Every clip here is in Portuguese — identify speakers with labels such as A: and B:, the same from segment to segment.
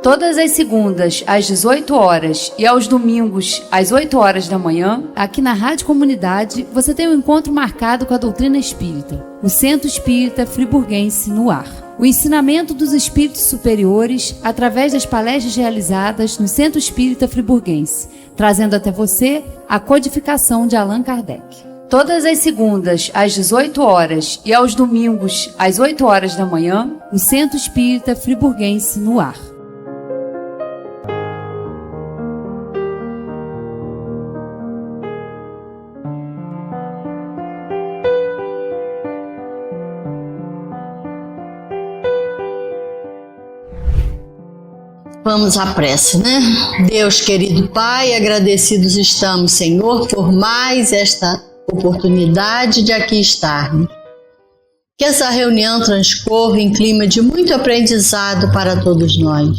A: Todas as segundas, às 18 horas e aos domingos, às 8 horas da manhã, aqui na Rádio Comunidade, você tem um encontro marcado com a doutrina espírita, o Centro Espírita Friburguense no ar. O ensinamento dos espíritos superiores através das palestras realizadas no Centro Espírita Friburguense, trazendo até você a codificação de Allan Kardec. Todas as segundas, às 18 horas e aos domingos, às 8 horas da manhã, o Centro Espírita Friburguense no ar.
B: Vamos à prece, né? Deus querido Pai, agradecidos estamos, Senhor, por mais esta oportunidade de aqui estarmos. Que essa reunião transcorra em clima de muito aprendizado para todos nós.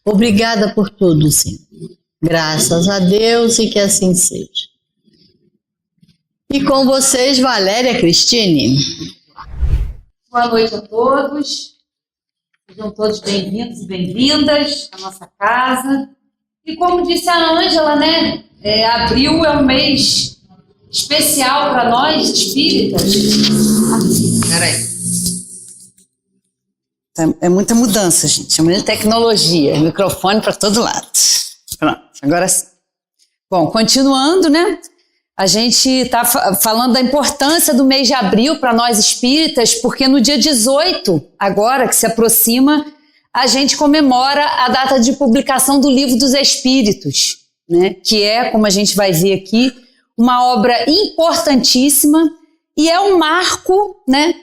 B: Obrigada por tudo, Senhor. Graças a Deus e que assim seja. E com vocês, Valéria Cristine.
C: Boa noite a todos. Sejam todos bem-vindos e bem-vindas à nossa casa. E como disse a Ângela, né? Abril é um mês especial para nós, espíritas. Peraí.
B: É muita mudança, gente. É muita tecnologia. Microfone para todo lado. Pronto, agora sim. Bom, continuando, né? A gente está falando da importância do mês de abril para nós espíritas, porque no dia 18, agora que se aproxima, a gente comemora a data de publicação do Livro dos Espíritos, né? Que é, como a gente vai ver aqui, uma obra importantíssima e é um marco, né,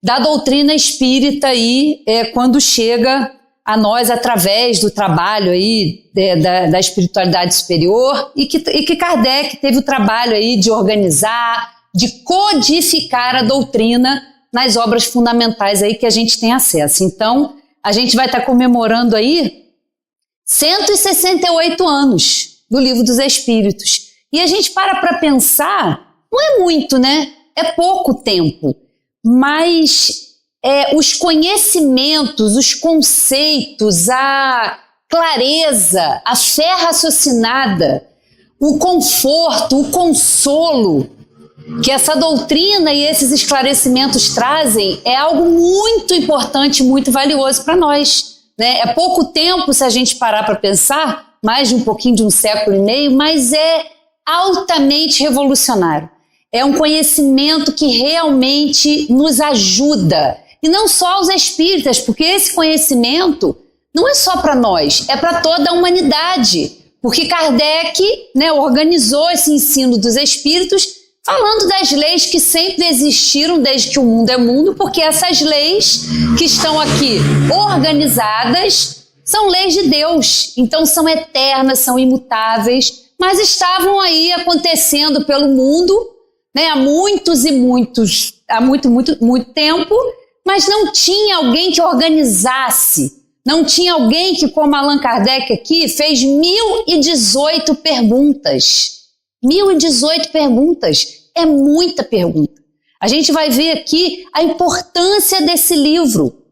B: da doutrina espírita aí, quando chega a nós através do trabalho aí da espiritualidade superior e que Kardec teve o trabalho aí de organizar, de codificar a doutrina nas obras fundamentais aí que a gente tem acesso. Então, a gente vai estar comemorando aí 168 anos do Livro dos Espíritos. E a gente para pensar, não é muito, né? É pouco tempo, mas os conhecimentos, os conceitos, a clareza, a fé raciocinada, o conforto, o consolo que essa doutrina e esses esclarecimentos trazem é algo muito importante, muito valioso para nós, né? É pouco tempo se a gente parar para pensar, mais de um pouquinho de um século e meio, mas é altamente revolucionário. É um conhecimento que realmente nos ajuda. E não só os espíritas, porque esse conhecimento não é só para nós, é para toda a humanidade. Porque Kardec, né, organizou esse ensino dos espíritos falando das leis que sempre existiram desde que o mundo é mundo, porque essas leis que estão aqui organizadas são leis de Deus. Então são eternas, são imutáveis, mas estavam aí acontecendo pelo mundo, né, há muito tempo, mas não tinha alguém que organizasse, não tinha alguém que, como Allan Kardec aqui, fez 1018 perguntas. 1018 perguntas, é muita pergunta. A gente vai ver aqui a importância desse livro,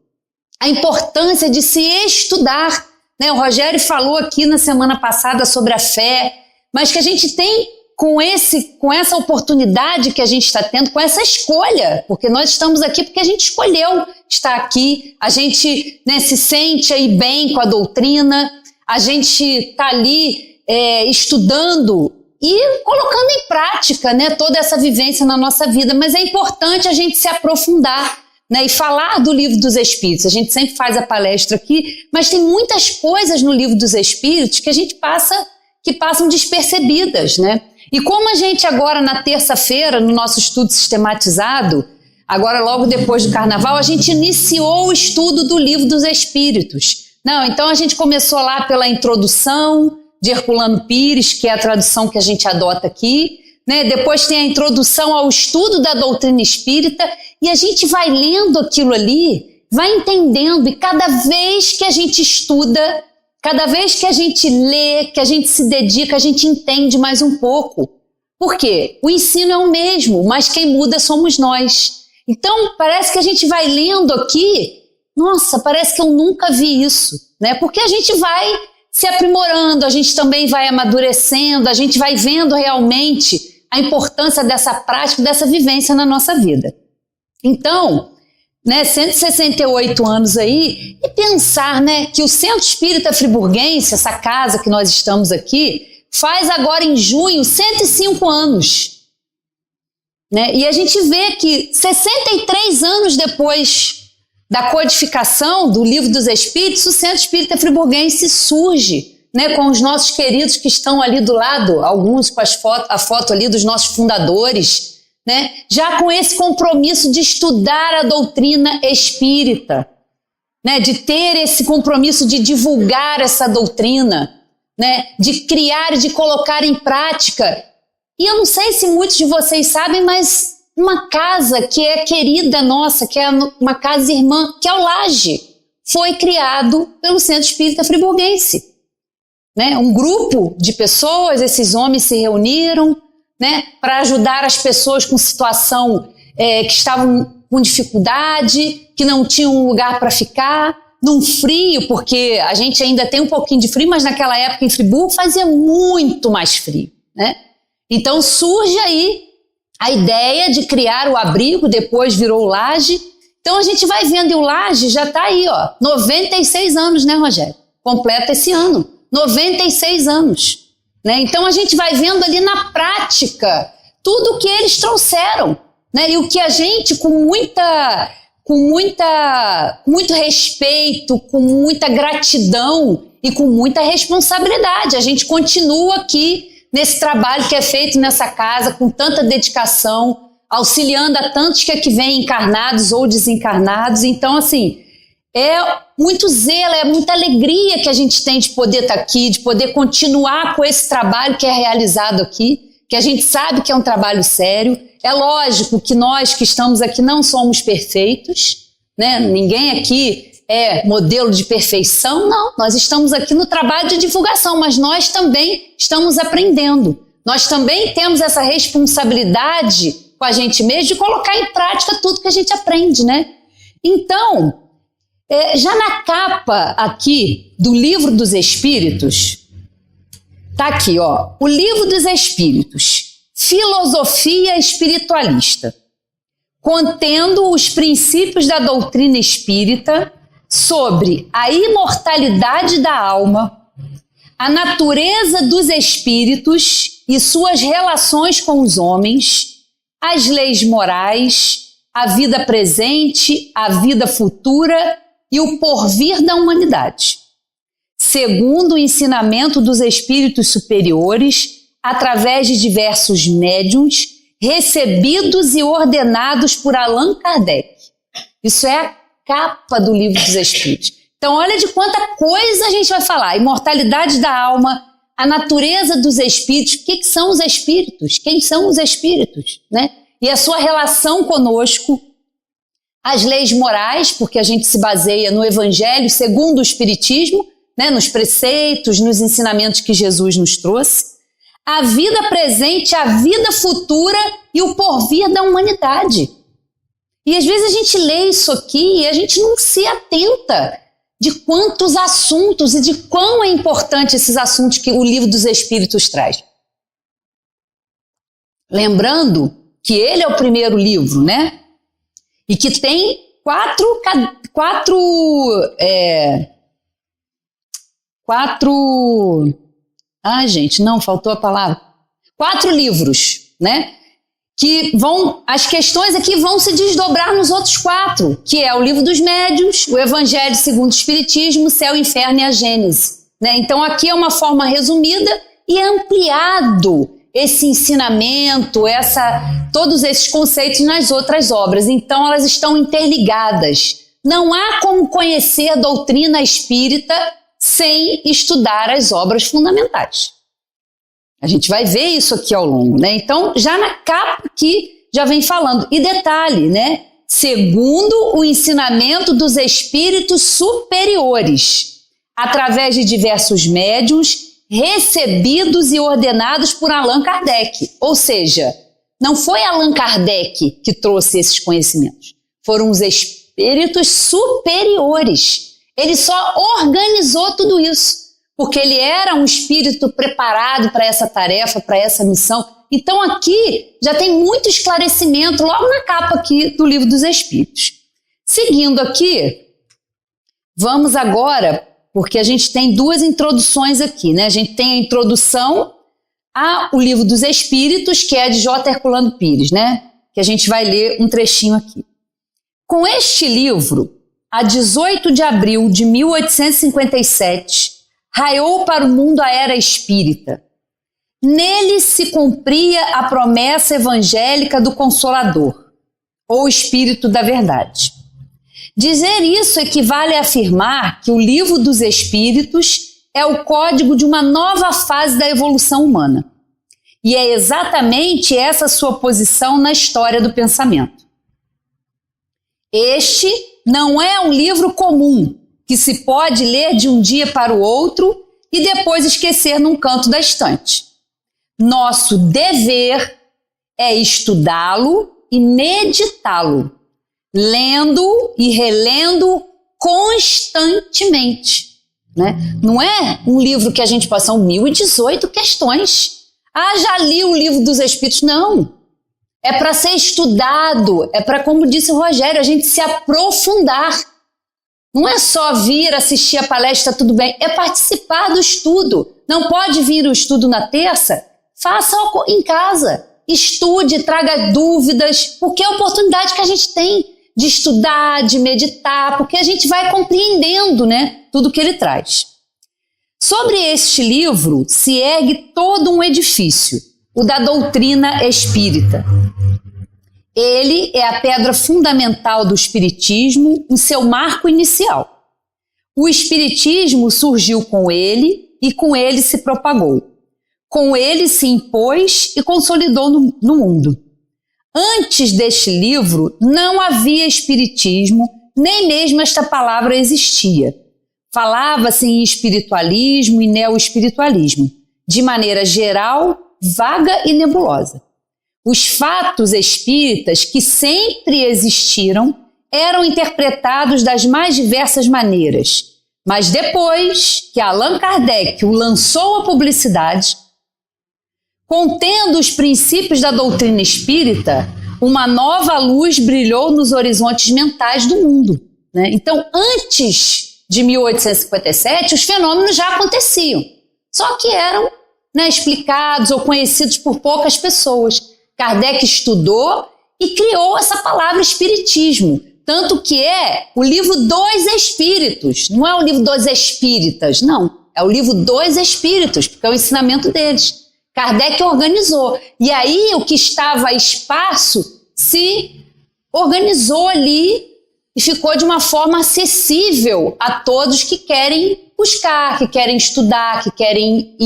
B: a importância de se estudar, né? O Rogério falou aqui na semana passada sobre a fé, mas que a gente tem com essa oportunidade que a gente está tendo, com essa escolha, porque nós estamos aqui porque a gente escolheu estar aqui, a gente, né, se sente aí bem com a doutrina, a gente está ali estudando e colocando em prática, né, toda essa vivência na nossa vida, mas é importante a gente se aprofundar, né, e falar do Livro dos Espíritos. A gente sempre faz a palestra aqui, mas tem muitas coisas no Livro dos Espíritos que a gente que passam despercebidas, né? E como a gente agora na terça-feira, no nosso estudo sistematizado, agora logo depois do Carnaval, a gente iniciou o estudo do Livro dos Espíritos. Então a gente começou lá pela introdução de Herculano Pires, que é a tradução que a gente adota aqui, né? Depois tem a introdução ao estudo da doutrina espírita e a gente vai lendo aquilo ali, vai entendendo, e cada vez que a gente estuda, cada vez que a gente lê, que a gente se dedica, a gente entende mais um pouco. Por quê? O ensino é o mesmo, mas quem muda somos nós. Então, parece que a gente vai lendo aqui nossa, parece que eu nunca vi isso, né? Porque a gente vai se aprimorando, a gente também vai amadurecendo, a gente vai vendo realmente a importância dessa prática, dessa vivência na nossa vida. Então, né, 168 anos aí, e pensar, né, que o Centro Espírita Friburguense, essa casa que nós estamos aqui, faz agora em junho 105 anos. Né? E a gente vê que 63 anos depois da codificação do Livro dos Espíritos, o Centro Espírita Friburguense surge, né, com os nossos queridos que estão ali do lado, alguns com a foto ali dos nossos fundadores, né, já com esse compromisso de estudar a doutrina espírita, né, de ter esse compromisso de divulgar essa doutrina, né, de criar e de colocar em prática. E eu não sei se muitos de vocês sabem, mas uma casa que é querida nossa, que é uma casa irmã, que é o Laje, foi criado pelo Centro Espírita Friburguense. Né? Um grupo de pessoas, esses homens se reuniram, né, para ajudar as pessoas com situação que estavam com dificuldade, que não tinham um lugar para ficar, num frio, porque a gente ainda tem um pouquinho de frio, mas naquela época em Friburgo fazia muito mais frio. Né? Então surge aí a ideia de criar o abrigo, depois virou o Laje. Então a gente vai vendo, e o Laje já está aí, 96 anos, né, Rogério? Completa esse ano, 96 anos. Né? Então a gente vai vendo ali na prática tudo o que eles trouxeram. Né? E o que a gente, com muito respeito, com muita gratidão e com muita responsabilidade, a gente continua aqui nesse trabalho que é feito nessa casa, com tanta dedicação, auxiliando a tantos que aqui vêm encarnados ou desencarnados. Então, assim, é muito zelo, é muita alegria que a gente tem de poder estar aqui, de poder continuar com esse trabalho que é realizado aqui, que a gente sabe que é um trabalho sério. É lógico que nós que estamos aqui não somos perfeitos, né? Ninguém aqui é modelo de perfeição, não. Nós estamos aqui no trabalho de divulgação, mas nós também estamos aprendendo. Nós também temos essa responsabilidade com a gente mesmo de colocar em prática tudo que a gente aprende, né? Então, já na capa aqui do Livro dos Espíritos, tá aqui, o Livro dos Espíritos, Filosofia Espiritualista, contendo os princípios da doutrina espírita sobre a imortalidade da alma, a natureza dos espíritos e suas relações com os homens, as leis morais, a vida presente, a vida futura e o porvir da humanidade, segundo o ensinamento dos espíritos superiores, através de diversos médiuns, recebidos e ordenados por Allan Kardec. Isso é a capa do Livro dos Espíritos. Então, olha de quanta coisa a gente vai falar. A imortalidade da alma, a natureza dos espíritos. O que são os espíritos? Quem são os espíritos? Né? E a sua relação conosco. As leis morais, porque a gente se baseia no Evangelho segundo o Espiritismo, né? Nos preceitos, nos ensinamentos que Jesus nos trouxe. A vida presente, a vida futura e o porvir da humanidade. E às vezes a gente lê isso aqui e a gente não se atenta de quantos assuntos e de quão é importante esses assuntos que o Livro dos Espíritos traz. Lembrando que ele é o primeiro livro, né? E que tem quatro livros, né? Que as questões aqui vão se desdobrar nos outros 4, que é o Livro dos Médiuns, o Evangelho segundo o Espiritismo, o Céu, o Inferno e a Gênese. Né? Então aqui é uma forma resumida e é ampliado esse ensinamento, todos esses conceitos nas outras obras. Então elas estão interligadas. Não há como conhecer a doutrina espírita sem estudar as obras fundamentais. A gente vai ver isso aqui ao longo, né? Então, já na capa aqui, já vem falando. E detalhe, né? Segundo o ensinamento dos espíritos superiores, através de diversos médiuns, recebidos e ordenados por Allan Kardec. Ou seja, não foi Allan Kardec que trouxe esses conhecimentos. Foram os espíritos espíritos superiores. Ele só organizou tudo isso, porque ele era um espírito preparado para essa tarefa, para essa missão. Então aqui já tem muito esclarecimento logo na capa aqui do Livro dos Espíritos. Seguindo aqui, vamos agora, porque a gente tem duas introduções aqui, né? A gente tem a introdução ao Livro dos Espíritos, que é de J. Herculano Pires, né? Que a gente vai ler um trechinho aqui. Com este livro, a 18 de abril de 1857, raiou para o mundo a era espírita. Nele se cumpria a promessa evangélica do Consolador, ou Espírito da Verdade. Dizer isso equivale a afirmar que o Livro dos Espíritos é o código de uma nova fase da evolução humana. E é exatamente essa sua posição na história do pensamento. Este não é um livro comum que se pode ler de um dia para o outro e depois esquecer num canto da estante. Nosso dever é estudá-lo e meditá-lo, lendo e relendo constantemente. Né? Não é um livro que a gente passa, são 1018 questões. Ah, já li o Livro dos Espíritos. Não. É para ser estudado, é para, como disse o Rogério, a gente se aprofundar. Não é só vir assistir a palestra, tudo bem, é participar do estudo. Não pode vir o estudo na terça? Faça em casa, estude, traga dúvidas, porque é a oportunidade que a gente tem de estudar, de meditar, porque a gente vai compreendendo, né, tudo que ele traz. Sobre este livro se ergue todo um edifício, o da doutrina espírita. Ele é a pedra fundamental do espiritismo em seu marco inicial. O espiritismo surgiu com ele e com ele se propagou. Com ele se impôs e consolidou no mundo. Antes deste livro não havia espiritismo, nem mesmo esta palavra existia. Falava-se em espiritualismo e neoespiritualismo, de maneira geral, vaga e nebulosa. Os fatos espíritas, que sempre existiram, eram interpretados das mais diversas maneiras. Mas depois que Allan Kardec o lançou à publicidade, contendo os princípios da doutrina espírita, uma nova luz brilhou nos horizontes mentais do mundo. Né? Então, antes de 1857, os fenômenos já aconteciam, só que eram, né, explicados ou conhecidos por poucas pessoas. Kardec estudou e criou essa palavra espiritismo, tanto que é o livro dos espíritos, não é o livro dos espíritas, não, é o livro dos espíritos, porque é o ensinamento deles. Kardec organizou, e aí o que estava espaço se organizou ali e ficou de uma forma acessível a todos que querem buscar, que querem estudar, que querem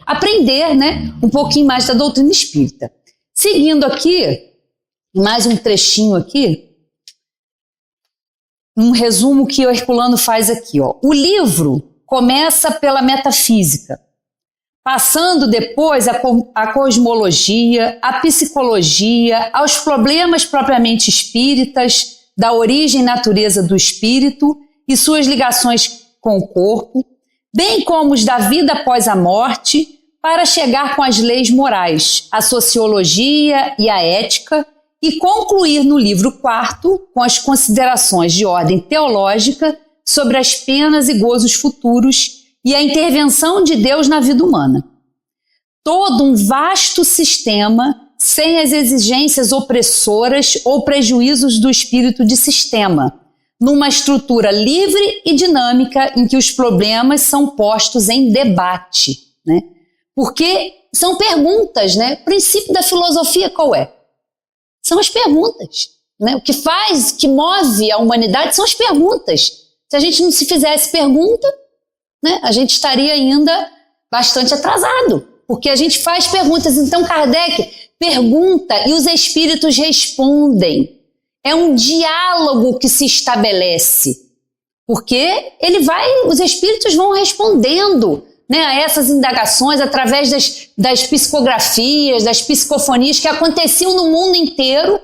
B: aprender, né, um pouquinho mais da doutrina espírita. Seguindo aqui, mais um trechinho aqui, um resumo que o Herculano faz aqui. Ó. O livro começa pela metafísica, passando depois a cosmologia, a psicologia, aos problemas propriamente espíritas, da origem e natureza do espírito e suas ligações com o corpo, bem como os da vida após a morte, para chegar com as leis morais, a sociologia e a ética, e concluir no livro 4 com as considerações de ordem teológica sobre as penas e gozos futuros e a intervenção de Deus na vida humana. Todo um vasto sistema sem as exigências opressoras ou prejuízos do espírito de sistema, numa estrutura livre e dinâmica em que os problemas são postos em debate, né? Porque são perguntas, né? O princípio da filosofia qual é? São as perguntas, né? O que faz, que move a humanidade são as perguntas. Se a gente não se fizesse pergunta, né, a gente estaria ainda bastante atrasado, porque a gente faz perguntas. Então Kardec pergunta e os espíritos respondem. É um diálogo que se estabelece, porque os espíritos vão respondendo, né, a essas indagações através das psicografias, das psicofonias que aconteciam no mundo inteiro.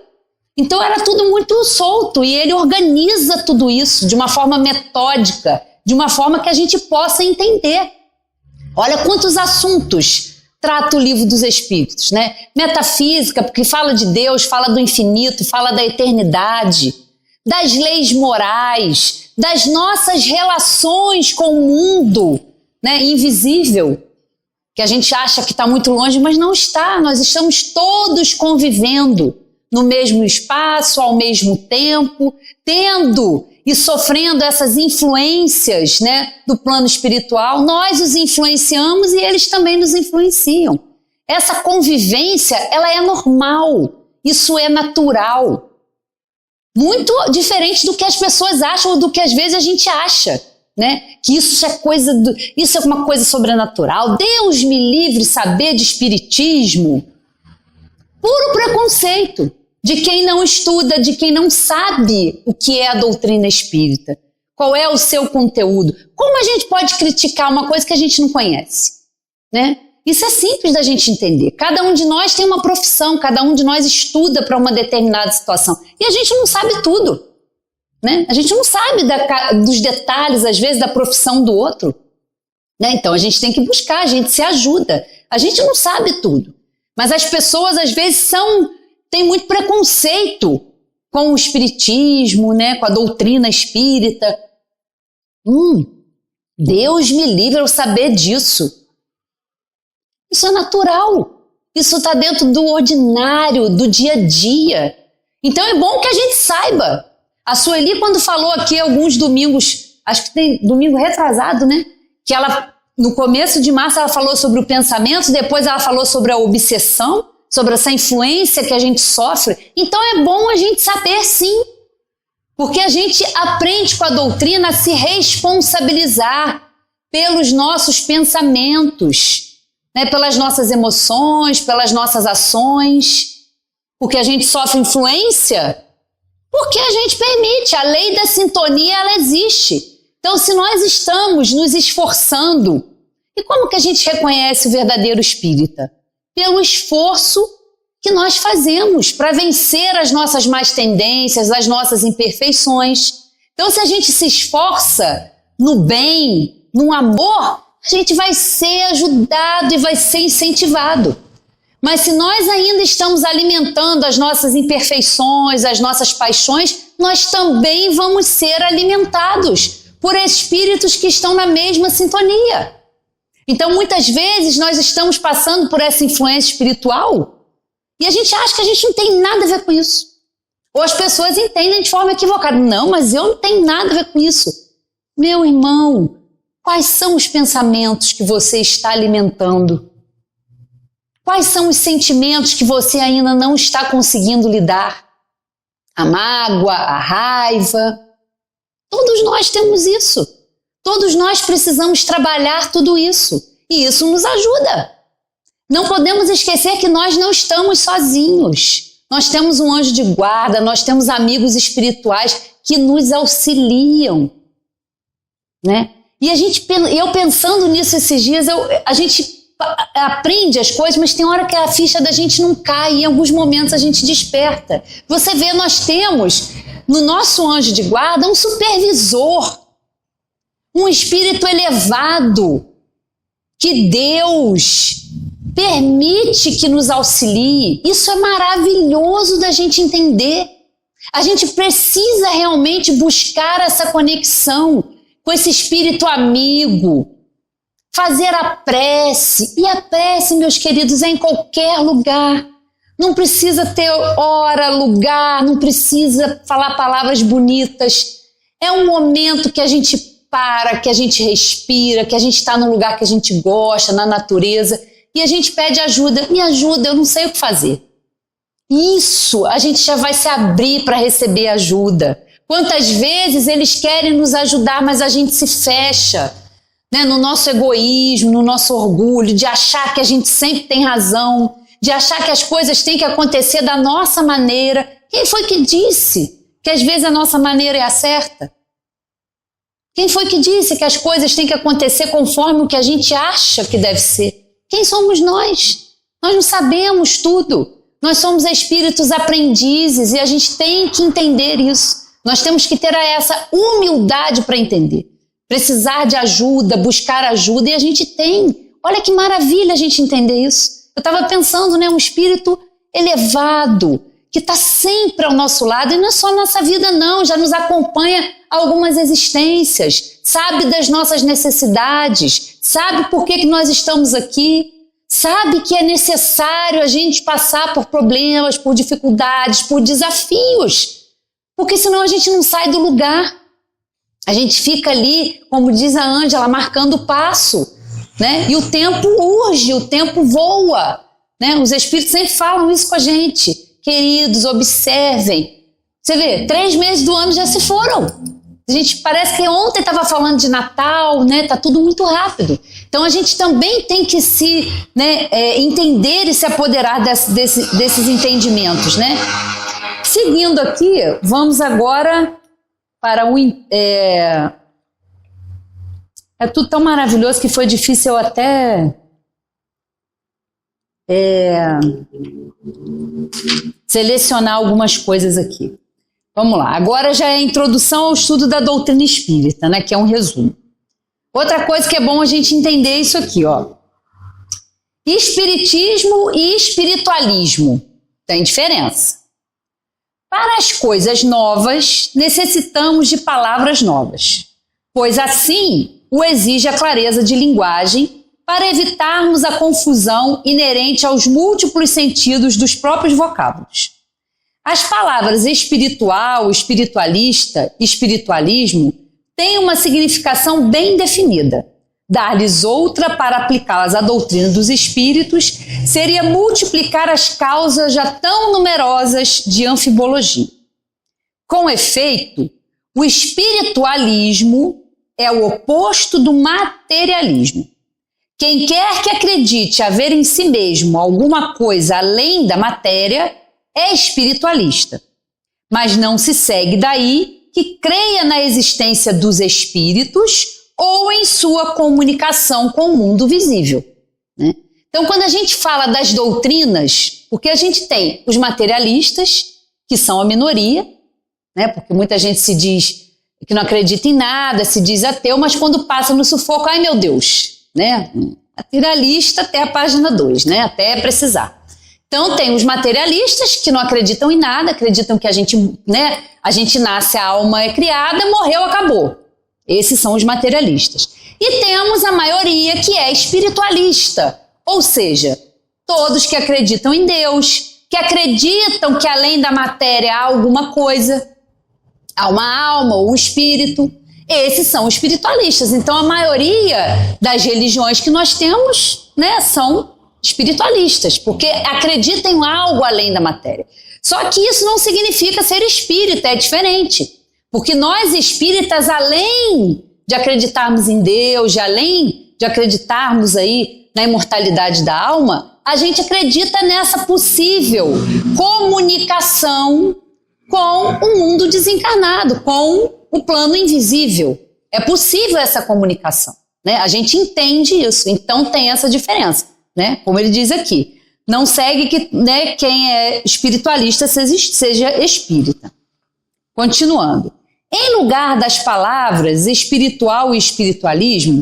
B: Então era tudo muito solto e ele organiza tudo isso de uma forma metódica, de uma forma que a gente possa entender. Olha quantos assuntos trata o Livro dos Espíritos, né? Metafísica, porque fala de Deus, fala do infinito, fala da eternidade, das leis morais, das nossas relações com o mundo, né, invisível, que a gente acha que está muito longe, mas não está. Nós estamos todos convivendo no mesmo espaço, ao mesmo tempo, tendo e sofrendo essas influências, né, do plano espiritual. Nós os influenciamos e eles também nos influenciam. Essa convivência, ela é normal, isso é natural. Muito diferente do que as pessoas acham ou do que às vezes a gente acha, né? Que isso é uma coisa sobrenatural. Deus me livre saber de espiritismo. Puro preconceito de quem não estuda, de quem não sabe o que é a doutrina espírita. Qual é o seu conteúdo? Como a gente pode criticar uma coisa que a gente não conhece, né? Isso é simples da gente entender. Cada um de nós tem uma profissão, cada um de nós estuda para uma determinada situação. E a gente não sabe tudo, né? A gente não sabe dos detalhes, às vezes, da profissão do outro, né? Então a gente tem que buscar, a gente se ajuda. A gente não sabe tudo. Mas as pessoas, às vezes, têm muito preconceito com o espiritismo, né? Com a doutrina espírita. Deus me livre eu saber disso. Isso é natural, isso está dentro do ordinário, do dia a dia. Então é bom que a gente saiba. A Sueli, quando falou aqui alguns domingos, acho que tem domingo retrasado, né? Que ela, no começo de março, ela falou sobre o pensamento, depois ela falou sobre a obsessão, sobre essa influência que a gente sofre. Então é bom a gente saber sim, porque a gente aprende com a doutrina a se responsabilizar pelos nossos pensamentos, né, pelas nossas emoções, pelas nossas ações, porque a gente sofre influência, porque a gente permite, a lei da sintonia ela existe. Então se nós estamos nos esforçando, e como que a gente reconhece o verdadeiro espírita? Pelo esforço que nós fazemos para vencer as nossas más tendências, as nossas imperfeições. Então se a gente se esforça no bem, no amor, a gente vai ser ajudado e vai ser incentivado. Mas se nós ainda estamos alimentando as nossas imperfeições, as nossas paixões, nós também vamos ser alimentados por espíritos que estão na mesma sintonia. Então, muitas vezes, nós estamos passando por essa influência espiritual e a gente acha que a gente não tem nada a ver com isso. Ou as pessoas entendem de forma equivocada. Não, mas eu não tenho nada a ver com isso. Meu irmão, quais são os pensamentos que você está alimentando? Quais são os sentimentos que você ainda não está conseguindo lidar? A mágoa, a raiva. Todos nós temos isso. Todos nós precisamos trabalhar tudo isso. E isso nos ajuda. Não podemos esquecer que nós não estamos sozinhos. Nós temos um anjo de guarda, nós temos amigos espirituais que nos auxiliam, né? E eu pensando nisso esses dias, a gente aprende as coisas, mas tem hora que a ficha da gente não cai, e em alguns momentos a gente desperta. Você vê, nós temos no nosso anjo de guarda um supervisor, um espírito elevado, que Deus permite que nos auxilie. Isso é maravilhoso da gente entender. A gente precisa realmente buscar essa conexão com esse espírito amigo, fazer a prece. E a prece, meus queridos, é em qualquer lugar. Não precisa ter hora, lugar, não precisa falar palavras bonitas. É um momento que a gente para, que a gente respira, que a gente está num lugar que a gente gosta, na natureza, e a gente pede ajuda. Me ajuda, eu não sei o que fazer. Isso, a gente já vai se abrir para receber ajuda. Quantas vezes eles querem nos ajudar, mas a gente se fecha, né, no nosso egoísmo, no nosso orgulho, de achar que a gente sempre tem razão, de achar que as coisas têm que acontecer da nossa maneira. Quem foi que disse que às vezes a nossa maneira é a certa? Quem foi que disse que as coisas têm que acontecer conforme o que a gente acha que deve ser? Quem somos nós? Nós não sabemos tudo. Nós somos espíritos aprendizes e a gente tem que entender isso. Nós temos que ter essa humildade para entender. Precisar de ajuda, buscar ajuda, e a gente tem. Olha que maravilha a gente entender isso. Eu estava pensando, né, um espírito elevado, que está sempre ao nosso lado, e não é só a nossa vida não, já nos acompanha algumas existências, sabe das nossas necessidades, sabe por que nós estamos aqui, sabe que é necessário a gente passar por problemas, por dificuldades, por desafios, porque senão a gente não sai do lugar. A gente fica ali, como diz a Ângela, marcando o passo, né? E o tempo urge, o tempo voa, né? Os espíritos sempre falam isso com a gente. Queridos, observem. Você vê, 3 meses do ano já se foram. A gente parece que ontem estava falando de Natal, né? Tá tudo muito rápido. Então a gente também tem que se, né, entender e se apoderar desses entendimentos, né? Seguindo aqui, vamos agora para o... É tudo tão maravilhoso que foi difícil eu até selecionar algumas coisas aqui. Vamos lá, agora já é a introdução ao estudo da doutrina espírita, né, que é um resumo. Outra coisa que é bom a gente entender isso aqui, ó. Espiritismo e espiritualismo tem diferença. Para as coisas novas, necessitamos de palavras novas, pois assim o exige a clareza de linguagem para evitarmos a confusão inerente aos múltiplos sentidos dos próprios vocábulos. As palavras espiritual, espiritualista, espiritualismo têm uma significação bem definida. Dar-lhes outra para aplicá-las à doutrina dos espíritos seria multiplicar as causas já tão numerosas de anfibologia. Com efeito, o espiritualismo é o oposto do materialismo. Quem quer que acredite haver em si mesmo alguma coisa além da matéria é espiritualista, mas não se segue daí que creia na existência dos espíritos ou em sua comunicação com o mundo visível, né? Então, quando a gente fala das doutrinas, porque a gente tem os materialistas, que são a minoria, né? Porque muita gente se diz que não acredita em nada, se diz ateu, mas quando passa no sufoco, ai meu Deus, né? Materialista até a página 2, né? Até precisar. Então tem os materialistas que não acreditam em nada, acreditam que a gente, né? A gente nasce, a alma é criada, morreu, acabou. Esses são os materialistas. E temos a maioria que é espiritualista, ou seja, todos que acreditam em Deus, que acreditam que além da matéria há alguma coisa, há uma alma ou um espírito. Esses são espiritualistas. Então a maioria das religiões que nós temos, né, são espiritualistas, porque acreditam em algo além da matéria. Só que isso não significa ser espírita, é diferente. Porque nós espíritas, além de acreditarmos em Deus, além de acreditarmos aí na imortalidade da alma, a gente acredita nessa possível comunicação com o mundo desencarnado, com o plano invisível. É possível essa comunicação, né? A gente entende isso, então tem essa diferença, né? Como ele diz aqui, não segue que, né, quem é espiritualista seja espírita. Continuando. Em lugar das palavras espiritual e espiritualismo,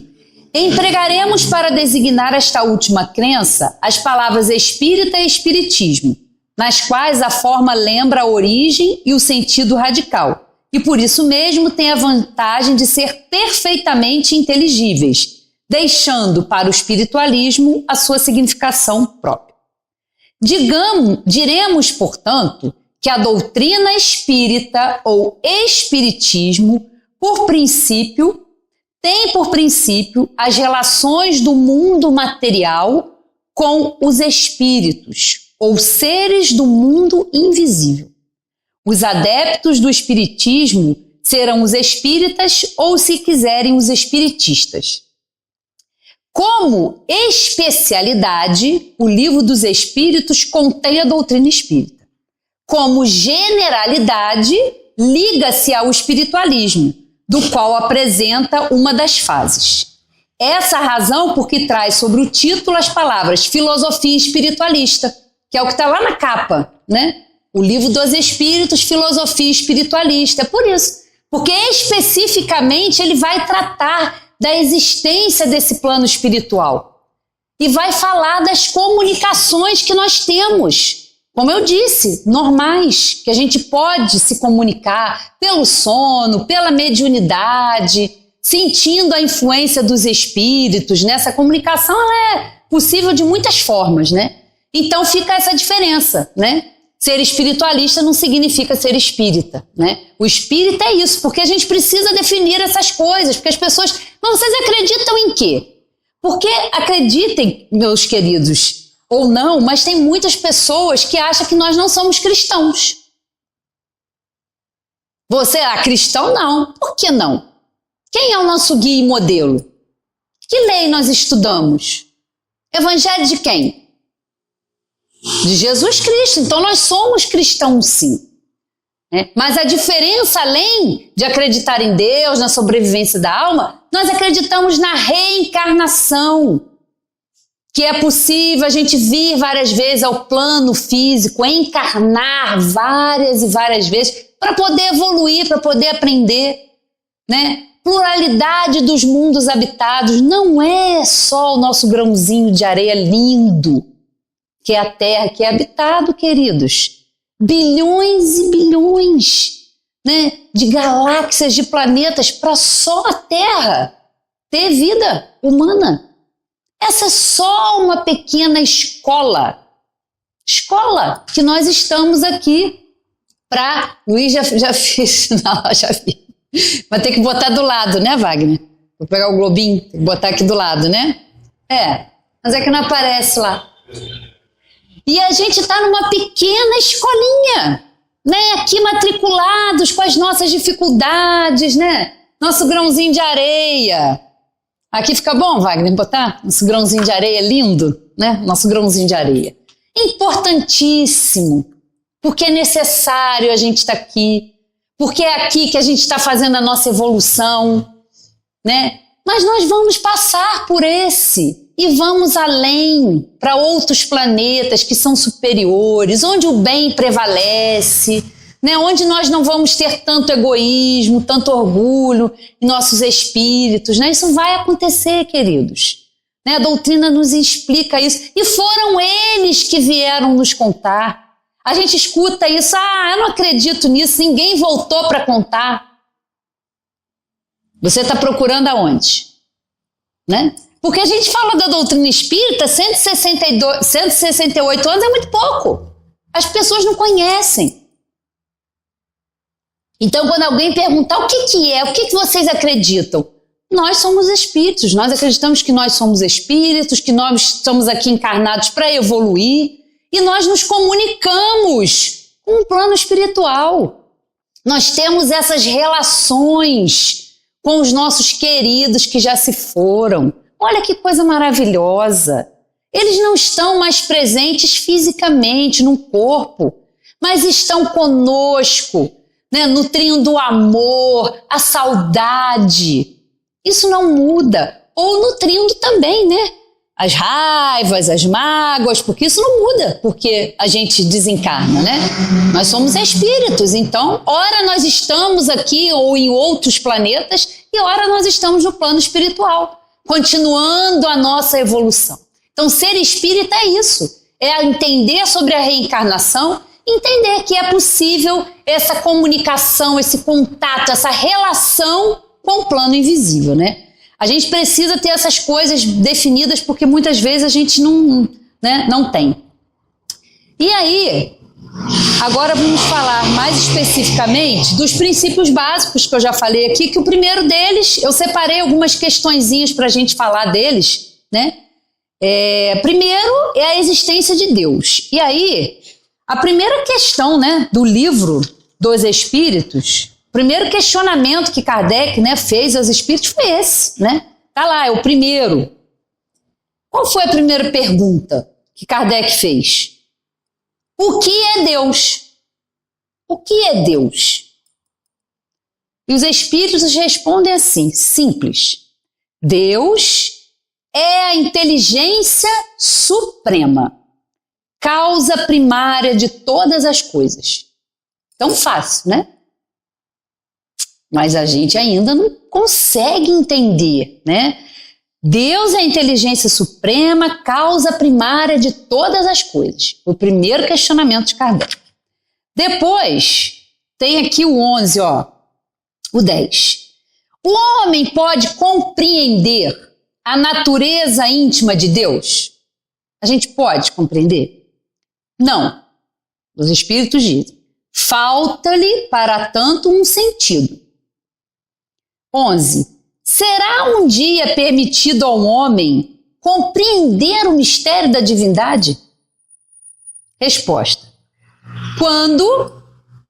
B: empregaremos para designar esta última crença as palavras espírita e espiritismo, nas quais a forma lembra a origem e o sentido radical, e por isso mesmo tem a vantagem de ser perfeitamente inteligíveis, deixando para o espiritualismo a sua significação própria. Diremos, portanto, que a doutrina espírita ou espiritismo, tem por princípio as relações do mundo material com os espíritos, ou seres do mundo invisível. Os adeptos do espiritismo serão os espíritas ou, se quiserem, os espiritistas. Como especialidade, o Livro dos Espíritos contém a doutrina espírita. Como generalidade, liga-se ao espiritualismo, do qual apresenta uma das fases. Essa razão porque traz sobre o título as palavras filosofia espiritualista, que é o que está lá na capa, né? O Livro dos Espíritos, Filosofia Espiritualista. É por isso. Porque especificamente ele vai tratar da existência desse plano espiritual. E vai falar das comunicações que nós temos. Como eu disse, normais, que a gente pode se comunicar pelo sono, pela mediunidade, sentindo a influência dos espíritos, né? Essa comunicação ela é possível de muitas formas, né? Então fica essa diferença, né? Ser espiritualista não significa ser espírita, né? O espírita é isso, porque a gente precisa definir essas coisas, porque as pessoas... Mas vocês acreditam em quê? Porque acreditem, meus queridos, ou não, mas tem muitas pessoas que acham que nós não somos cristãos. Você é cristão? Não. Por que não? Quem é o nosso guia e modelo? Que lei nós estudamos? Evangelho de quem? De Jesus Cristo. Então nós somos cristãos, sim. Mas a diferença, além de acreditar em Deus, na sobrevivência da alma, nós acreditamos na reencarnação. Que é possível a gente vir várias vezes ao plano físico, encarnar várias e várias vezes, para poder evoluir, para poder aprender, né? Pluralidade dos mundos habitados, não é só o nosso grãozinho de areia lindo, que é a Terra, que é habitado, queridos. Bilhões e bilhões, né, de galáxias, de planetas, para só a Terra ter vida humana. Essa é só uma pequena escola que nós estamos aqui para... Luiz já fez, não, já vi. Vai ter que botar do lado, né, Wagner? Vou pegar o globinho, tem que botar aqui do lado, né? Mas é que não aparece lá. E a gente está numa pequena escolinha, né? Aqui matriculados com as nossas dificuldades, né? Nosso grãozinho de areia. Aqui fica bom, Wagner, botar nosso grãozinho de areia lindo, né? Nosso grãozinho de areia. Importantíssimo, porque é necessário a gente estar aqui, porque é aqui que a gente está fazendo a nossa evolução, né? Mas nós vamos passar por esse e vamos além, para outros planetas que são superiores, onde o bem prevalece, né? Onde nós não vamos ter tanto egoísmo, tanto orgulho em nossos espíritos, né? Isso vai acontecer, queridos. Né? A doutrina nos explica isso. E foram eles que vieram nos contar. A gente escuta isso, eu não acredito nisso, ninguém voltou para contar. Você está procurando aonde? Né? Porque a gente fala da doutrina espírita, 168 anos é muito pouco. As pessoas não conhecem. Então, quando alguém perguntar o que é, o que vocês acreditam? Nós somos espíritos, nós acreditamos que nós somos espíritos, que nós estamos aqui encarnados para evoluir e nós nos comunicamos com o plano espiritual. Nós temos essas relações com os nossos queridos que já se foram. Olha que coisa maravilhosa. Eles não estão mais presentes fisicamente no corpo, mas estão conosco, né, nutrindo o amor, a saudade. Isso não muda. Ou nutrindo também, né? As raivas, as mágoas, porque isso não muda, porque a gente desencarna, né? Nós somos espíritos, então, ora nós estamos aqui ou em outros planetas e ora nós estamos no plano espiritual, continuando a nossa evolução. Então, ser espírita é isso, é entender sobre a reencarnação, entender que é possível essa comunicação, esse contato, essa relação com o plano invisível, né? A gente precisa ter essas coisas definidas porque muitas vezes a gente não tem. E aí, agora vamos falar mais especificamente dos princípios básicos que eu já falei aqui, que o primeiro deles, eu separei algumas questõezinhas para a gente falar deles, né? Primeiro é a existência de Deus. E aí, a primeira questão, né, do Livro dos Espíritos, o primeiro questionamento que Kardec, né, fez aos espíritos foi esse, né? Tá lá, é o primeiro. Qual foi a primeira pergunta que Kardec fez? O que é Deus? O que é Deus? E os espíritos respondem assim, simples. Deus é a inteligência suprema, causa primária de todas as coisas. Tão fácil, né? Mas a gente ainda não consegue entender, né? Deus é a inteligência suprema, causa primária de todas as coisas. O primeiro questionamento de Kardec. Depois, tem aqui o 11, ó, o 10. O homem pode compreender a natureza íntima de Deus? A gente pode compreender? Não. Os espíritos dizem. Falta-lhe, para tanto, um sentido. 11. Será um dia permitido ao homem compreender o mistério da divindade? Resposta. Quando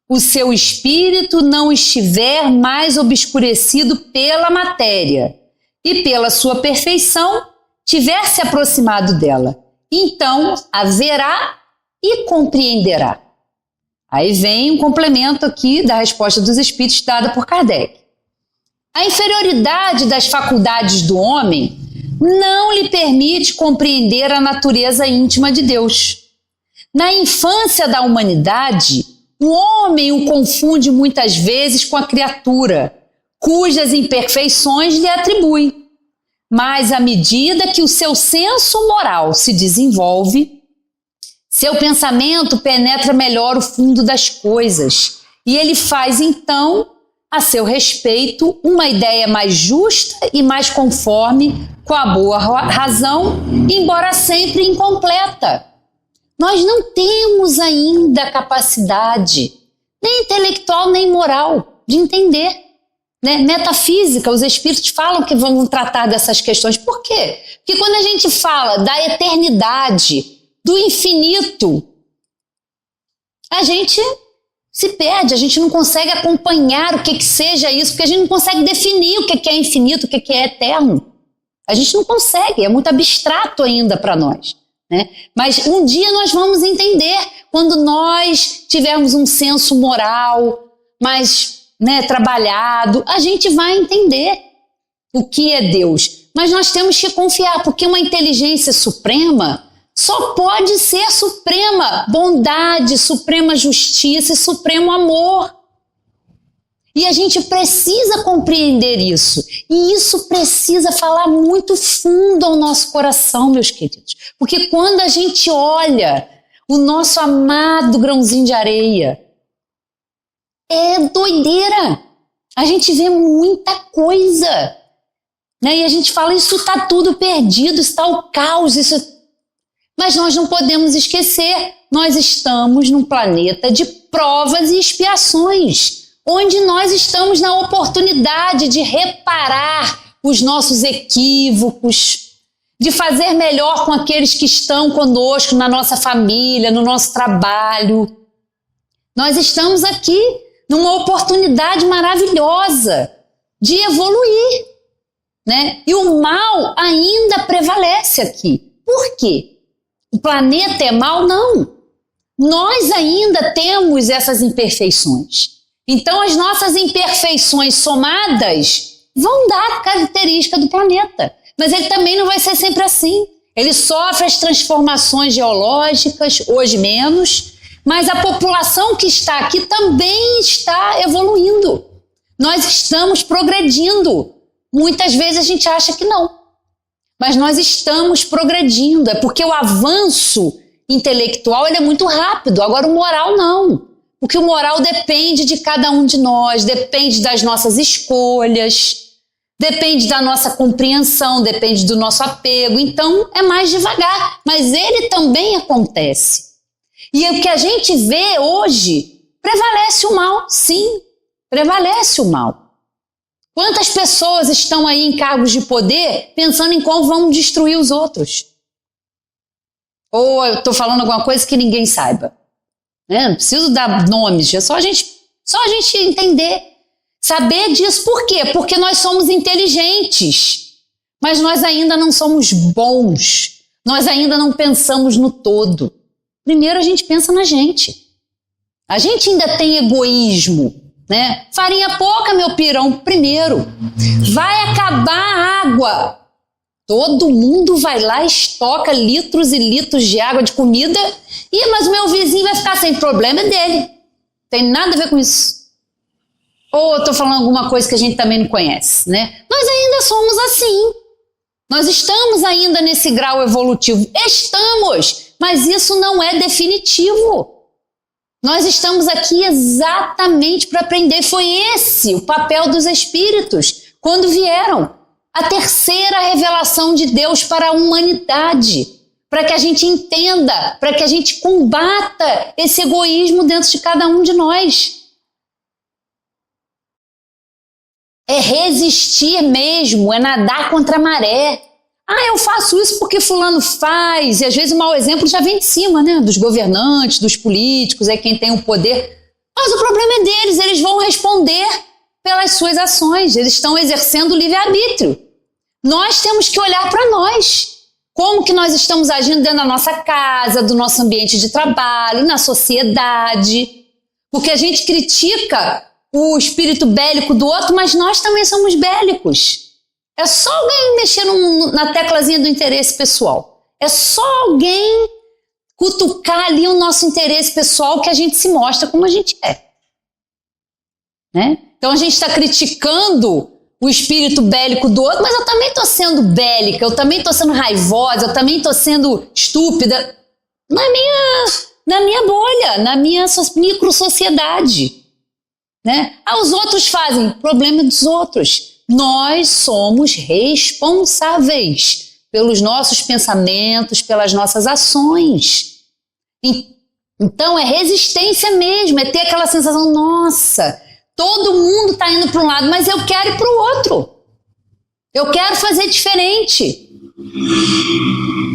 B: o seu espírito não estiver mais obscurecido pela matéria e pela sua perfeição tiver se aproximado dela, então a verá e compreenderá. Aí vem um complemento aqui da resposta dos espíritos dada por Kardec. A inferioridade das faculdades do homem não lhe permite compreender a natureza íntima de Deus. Na infância da humanidade, o homem o confunde muitas vezes com a criatura, cujas imperfeições lhe atribui. Mas à medida que o seu senso moral se desenvolve, seu pensamento penetra melhor o fundo das coisas e ele faz então, a seu respeito, uma ideia mais justa e mais conforme com a boa razão, embora sempre incompleta. Nós não temos ainda a capacidade, nem intelectual nem moral, de entender. Né? Metafísica, os espíritos falam que vão tratar dessas questões. Por quê? Porque quando a gente fala da eternidade, do infinito, a gente se perde, a gente não consegue acompanhar o que seja isso, porque a gente não consegue definir o que é infinito, o que é eterno. A gente não consegue, é muito abstrato ainda para nós. Né? Mas um dia nós vamos entender, quando nós tivermos um senso moral mais trabalhado, a gente vai entender o que é Deus. Mas nós temos que confiar, porque uma inteligência suprema só pode ser suprema bondade, suprema justiça e supremo amor. E a gente precisa compreender isso. E isso precisa falar muito fundo ao nosso coração, meus queridos. Porque quando a gente olha o nosso amado grãozinho de areia, é doideira. A gente vê muita coisa. Né? E a gente fala, isso está tudo perdido, está o caos. Mas nós não podemos esquecer, nós estamos num planeta de provas e expiações, onde nós estamos na oportunidade de reparar os nossos equívocos, de fazer melhor com aqueles que estão conosco na nossa família, no nosso trabalho. Nós estamos aqui numa oportunidade maravilhosa de evoluir, né? E o mal ainda prevalece aqui. Por quê? O planeta é mau? Não. Nós ainda temos essas imperfeições. Então, as nossas imperfeições somadas vão dar a característica do planeta. Mas ele também não vai ser sempre assim. Ele sofre as transformações geológicas, hoje menos, mas a população que está aqui também está evoluindo. Nós estamos progredindo. Muitas vezes a gente acha que não. Mas nós estamos progredindo. É porque o avanço intelectual ele é muito rápido. Agora o moral não. Porque o moral depende de cada um de nós, depende das nossas escolhas, depende da nossa compreensão, depende do nosso apego. Então é mais devagar. Mas ele também acontece. E o que a gente vê hoje, prevalece o mal, sim. Prevalece o mal. Quantas pessoas estão aí em cargos de poder pensando em como vão destruir os outros? Ou eu estou falando alguma coisa que ninguém saiba? Não preciso dar nomes, é só a gente entender. Saber disso. Por quê? Porque nós somos inteligentes, mas nós ainda não somos bons. Nós ainda não pensamos no todo. Primeiro a gente pensa na gente. A gente ainda tem egoísmo. Né? Farinha pouca, meu pirão, primeiro. Vai acabar a água. Todo mundo vai lá, estoca litros e litros de água, de comida, mas o meu vizinho vai ficar sem problema, é dele. Tem nada a ver com isso. Ou eu estou falando alguma coisa que a gente também não conhece, né? Nós ainda somos assim. Nós estamos ainda nesse grau evolutivo. Estamos, mas isso não é definitivo. Nós estamos aqui exatamente para aprender. Foi esse o papel dos espíritos quando vieram. A terceira revelação de Deus para a humanidade, para que a gente entenda, para que a gente combata esse egoísmo dentro de cada um de nós. É resistir mesmo, é nadar contra a maré. Eu faço isso porque fulano faz, e às vezes o mau exemplo já vem de cima, né? Dos governantes, dos políticos, é quem tem o poder. Mas o problema é deles, eles vão responder pelas suas ações, eles estão exercendo o livre-arbítrio. Nós temos que olhar para nós. Como que nós estamos agindo dentro da nossa casa, do nosso ambiente de trabalho, na sociedade. Porque a gente critica o espírito bélico do outro, mas nós também somos bélicos. É só alguém mexer na teclazinha do interesse pessoal. É só alguém cutucar ali o nosso interesse pessoal que a gente se mostra como a gente é. Né? Então a gente está criticando o espírito bélico do outro, mas eu também estou sendo bélica, eu também estou sendo raivosa, eu também estou sendo estúpida na minha bolha, na minha micro-sociedade. Né? Os outros fazem, problema dos outros. Nós somos responsáveis pelos nossos pensamentos, pelas nossas ações. Então é resistência mesmo, é ter aquela sensação, nossa, todo mundo está indo para um lado, mas eu quero ir para o outro. Eu quero fazer diferente.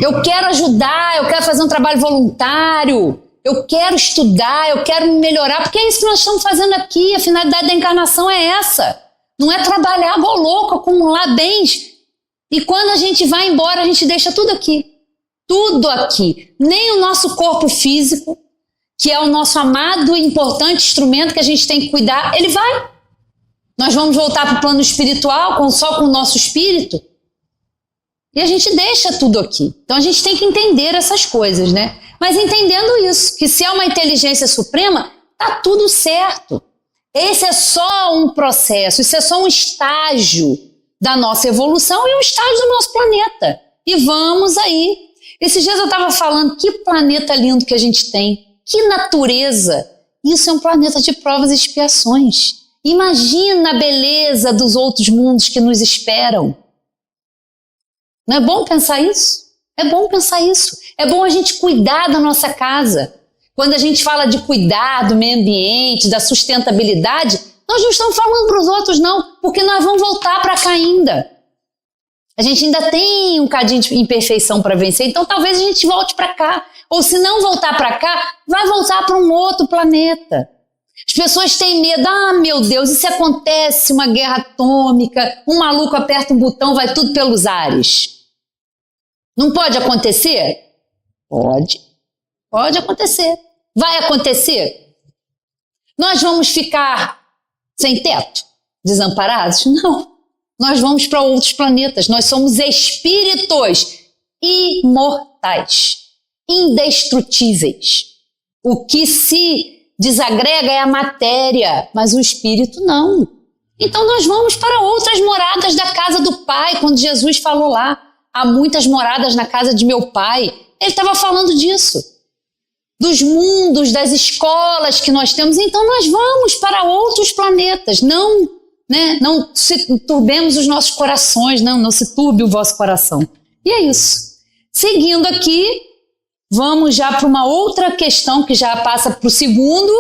B: Eu quero ajudar, eu quero fazer um trabalho voluntário. Eu quero estudar, eu quero me melhorar, porque é isso que nós estamos fazendo aqui. A finalidade da encarnação é essa. Não é trabalhar igual louco, acumular bens. E quando a gente vai embora, a gente deixa tudo aqui. Tudo aqui. Nem o nosso corpo físico, que é o nosso amado e importante instrumento que a gente tem que cuidar, ele vai. Nós vamos voltar para o plano espiritual só com o nosso espírito. E a gente deixa tudo aqui. Então a gente tem que entender essas coisas, né? Mas entendendo isso, que se é uma inteligência suprema, tá tudo certo. Esse é só um processo, isso é só um estágio da nossa evolução e um estágio do nosso planeta. E vamos aí. Esses dias eu estava falando, que planeta lindo que a gente tem, que natureza. Isso é um planeta de provas e expiações. Imagina a beleza dos outros mundos que nos esperam. Não é bom pensar isso? É bom pensar isso. É bom a gente cuidar da nossa casa. Quando a gente fala de cuidar do meio ambiente, da sustentabilidade, nós não estamos falando para os outros, não, porque nós vamos voltar para cá ainda. A gente ainda tem um cadinho de imperfeição para vencer, então talvez a gente volte para cá. Ou se não voltar para cá, vai voltar para um outro planeta. As pessoas têm medo, meu Deus, e se acontece uma guerra atômica, um maluco aperta um botão, vai tudo pelos ares. Não pode acontecer? Pode. Pode acontecer. Vai acontecer? Nós vamos ficar sem teto? Desamparados? Não. Nós vamos para outros planetas. Nós somos espíritos imortais, indestrutíveis. O que se desagrega é a matéria, mas o espírito não. Então nós vamos para outras moradas da casa do Pai. Quando Jesus falou lá, há muitas moradas na casa de meu Pai, ele estava falando disso. Dos mundos, das escolas que nós temos. Então nós vamos para outros planetas. Não se turbemos os nossos corações, não se turbe o vosso coração. E é isso. Seguindo aqui, vamos já para uma outra questão que já passa para o segundo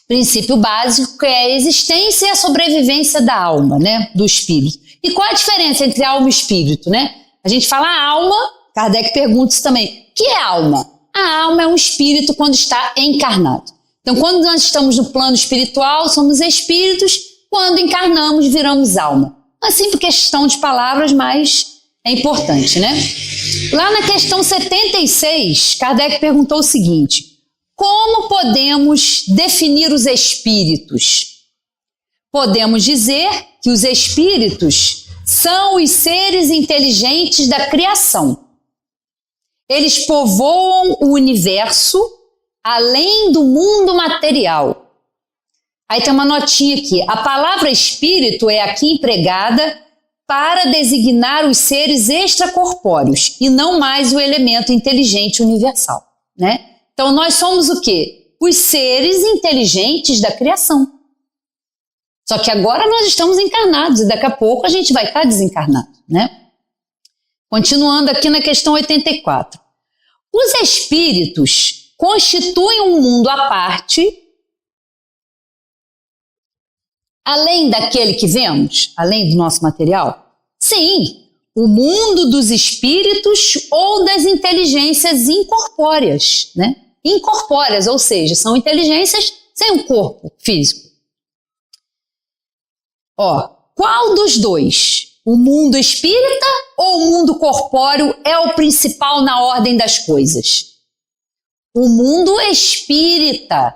B: princípio básico, que é a existência e a sobrevivência da alma, né, do espírito. E qual a diferença entre alma e espírito, né? A gente fala alma, Kardec pergunta isso também. O que é alma? A alma é um espírito quando está encarnado. Então, quando nós estamos no plano espiritual, somos espíritos. Quando encarnamos, viramos alma. Assim, por questão de palavras, mas é importante, né? Lá na questão 76, Kardec perguntou o seguinte: como podemos definir os espíritos? Podemos dizer que os espíritos são os seres inteligentes da criação. Eles povoam o universo além do mundo material. Aí tem uma notinha aqui. A palavra espírito é aqui empregada para designar os seres extracorpóreos e não mais o elemento inteligente universal, né? Então nós somos o quê? Os seres inteligentes da criação. Só que agora nós estamos encarnados e daqui a pouco a gente vai estar desencarnado, né? Continuando aqui na questão 84. Os espíritos constituem um mundo à parte, além daquele que vemos, além do nosso material? Sim, o mundo dos espíritos ou das inteligências incorpóreas, né? Incorpóreas, ou seja, são inteligências sem um corpo físico. Qual dos dois? O mundo espírita ou o mundo corpóreo é o principal na ordem das coisas? O mundo espírita,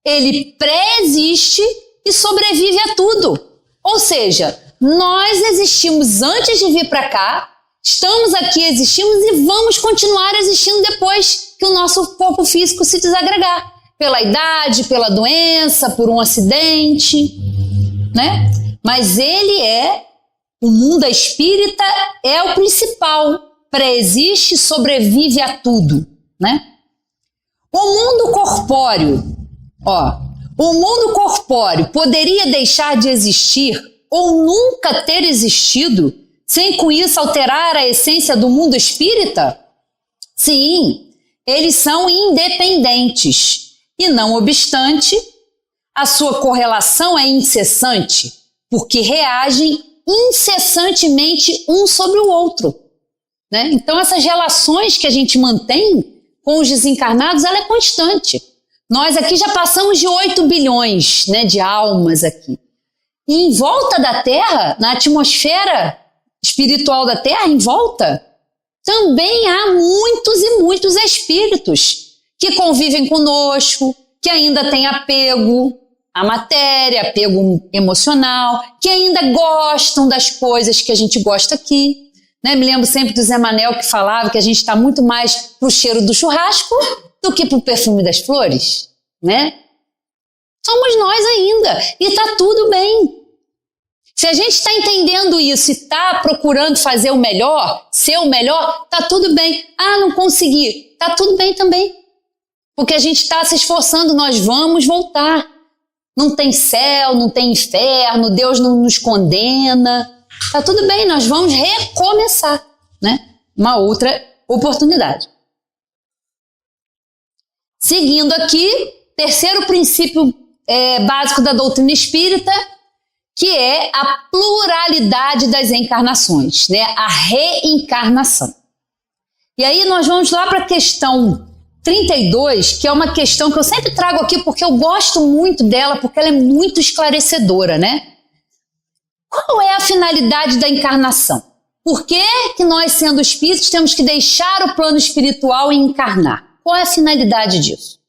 B: ele pré-existe e sobrevive a tudo. Ou seja, nós existimos antes de vir para cá, estamos aqui, existimos e vamos continuar existindo depois que o nosso corpo físico se desagregar. Pela idade, pela doença, por um acidente, né? Mas o mundo espírita é o principal, pré-existe e sobrevive a tudo, né? O mundo corpóreo, o mundo corpóreo poderia deixar de existir ou nunca ter existido sem com isso alterar a essência do mundo espírita? Sim, eles são independentes e, não obstante, a sua correlação é incessante, porque reagem incessantemente um sobre o outro, né? Então essas relações que a gente mantém com os desencarnados, ela é constante. Nós aqui já passamos de 8 bilhões, né, de almas aqui. E em volta da Terra, na atmosfera espiritual da Terra, em volta, também há muitos e muitos espíritos que convivem conosco, que ainda têm apego à matéria, apego emocional, que ainda gostam das coisas que a gente gosta aqui, né? Me lembro sempre do Zé Manel que falava que a gente está muito mais pro cheiro do churrasco do que pro perfume das flores, né? Somos nós ainda e tá tudo bem. Se a gente está entendendo isso e está procurando fazer o melhor, ser o melhor, tá tudo bem. Não consegui, tá tudo bem também. Porque a gente está se esforçando, nós vamos voltar. Não tem céu, não tem inferno, Deus não nos condena. Tá tudo bem, nós vamos recomeçar, né? Uma outra oportunidade. Seguindo aqui, terceiro princípio básico da doutrina espírita, que é a pluralidade das encarnações, né? A reencarnação. E aí nós vamos lá para a questão 32, que é uma questão que eu sempre trago aqui porque eu gosto muito dela, porque ela é muito esclarecedora, né? Qual é a finalidade da encarnação? Por que nós, sendo espíritos, temos que deixar o plano espiritual e encarnar? Qual é a finalidade disso?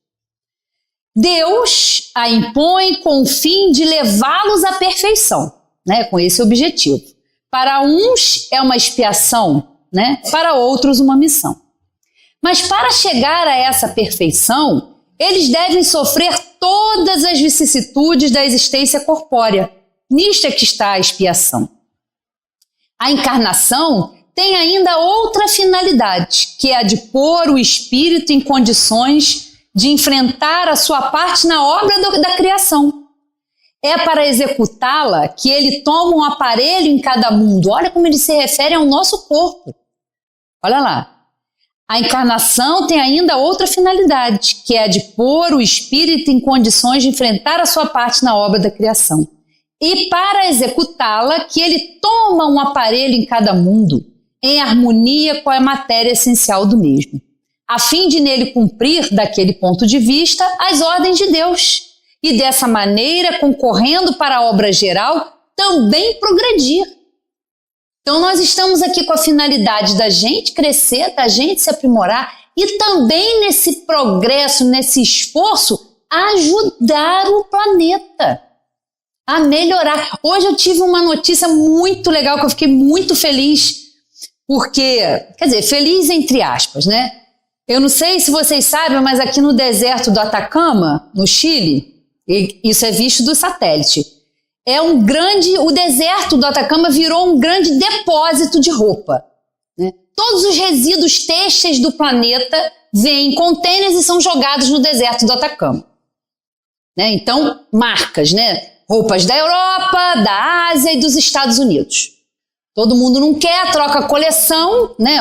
B: Deus a impõe com o fim de levá-los à perfeição, né? Com esse objetivo. Para uns é uma expiação, né? Para outros uma missão. Mas para chegar a essa perfeição, eles devem sofrer todas as vicissitudes da existência corpórea. Nisto é que está a expiação. A encarnação tem ainda outra finalidade, que é a de pôr o espírito em condições de enfrentar a sua parte na obra da criação. É para executá-la que ele toma um aparelho em cada mundo. Olha como ele se refere ao nosso corpo. Olha lá. A encarnação tem ainda outra finalidade, que é a de pôr o espírito em condições de enfrentar a sua parte na obra da criação. E para executá-la, que ele toma um aparelho em cada mundo, em harmonia com a matéria essencial do mesmo, a fim de nele cumprir, daquele ponto de vista, as ordens de Deus, e dessa maneira, concorrendo para a obra geral, também progredir. Então nós estamos aqui com a finalidade da gente crescer, da gente se aprimorar e também nesse progresso, nesse esforço, ajudar o planeta. a melhorar. Hoje eu tive uma notícia muito legal que eu fiquei muito feliz, porque, quer dizer, feliz entre aspas, né? Eu não sei se vocês sabem, mas aqui no deserto do Atacama, no Chile, isso é visto do satélite, o deserto do Atacama virou um grande depósito de roupa, né? Todos os resíduos têxteis do planeta vêm em contêineres e são jogados no deserto do Atacama, né? Então, marcas, né? Roupas da Europa, da Ásia e dos Estados Unidos. Todo mundo não quer, troca a coleção, né?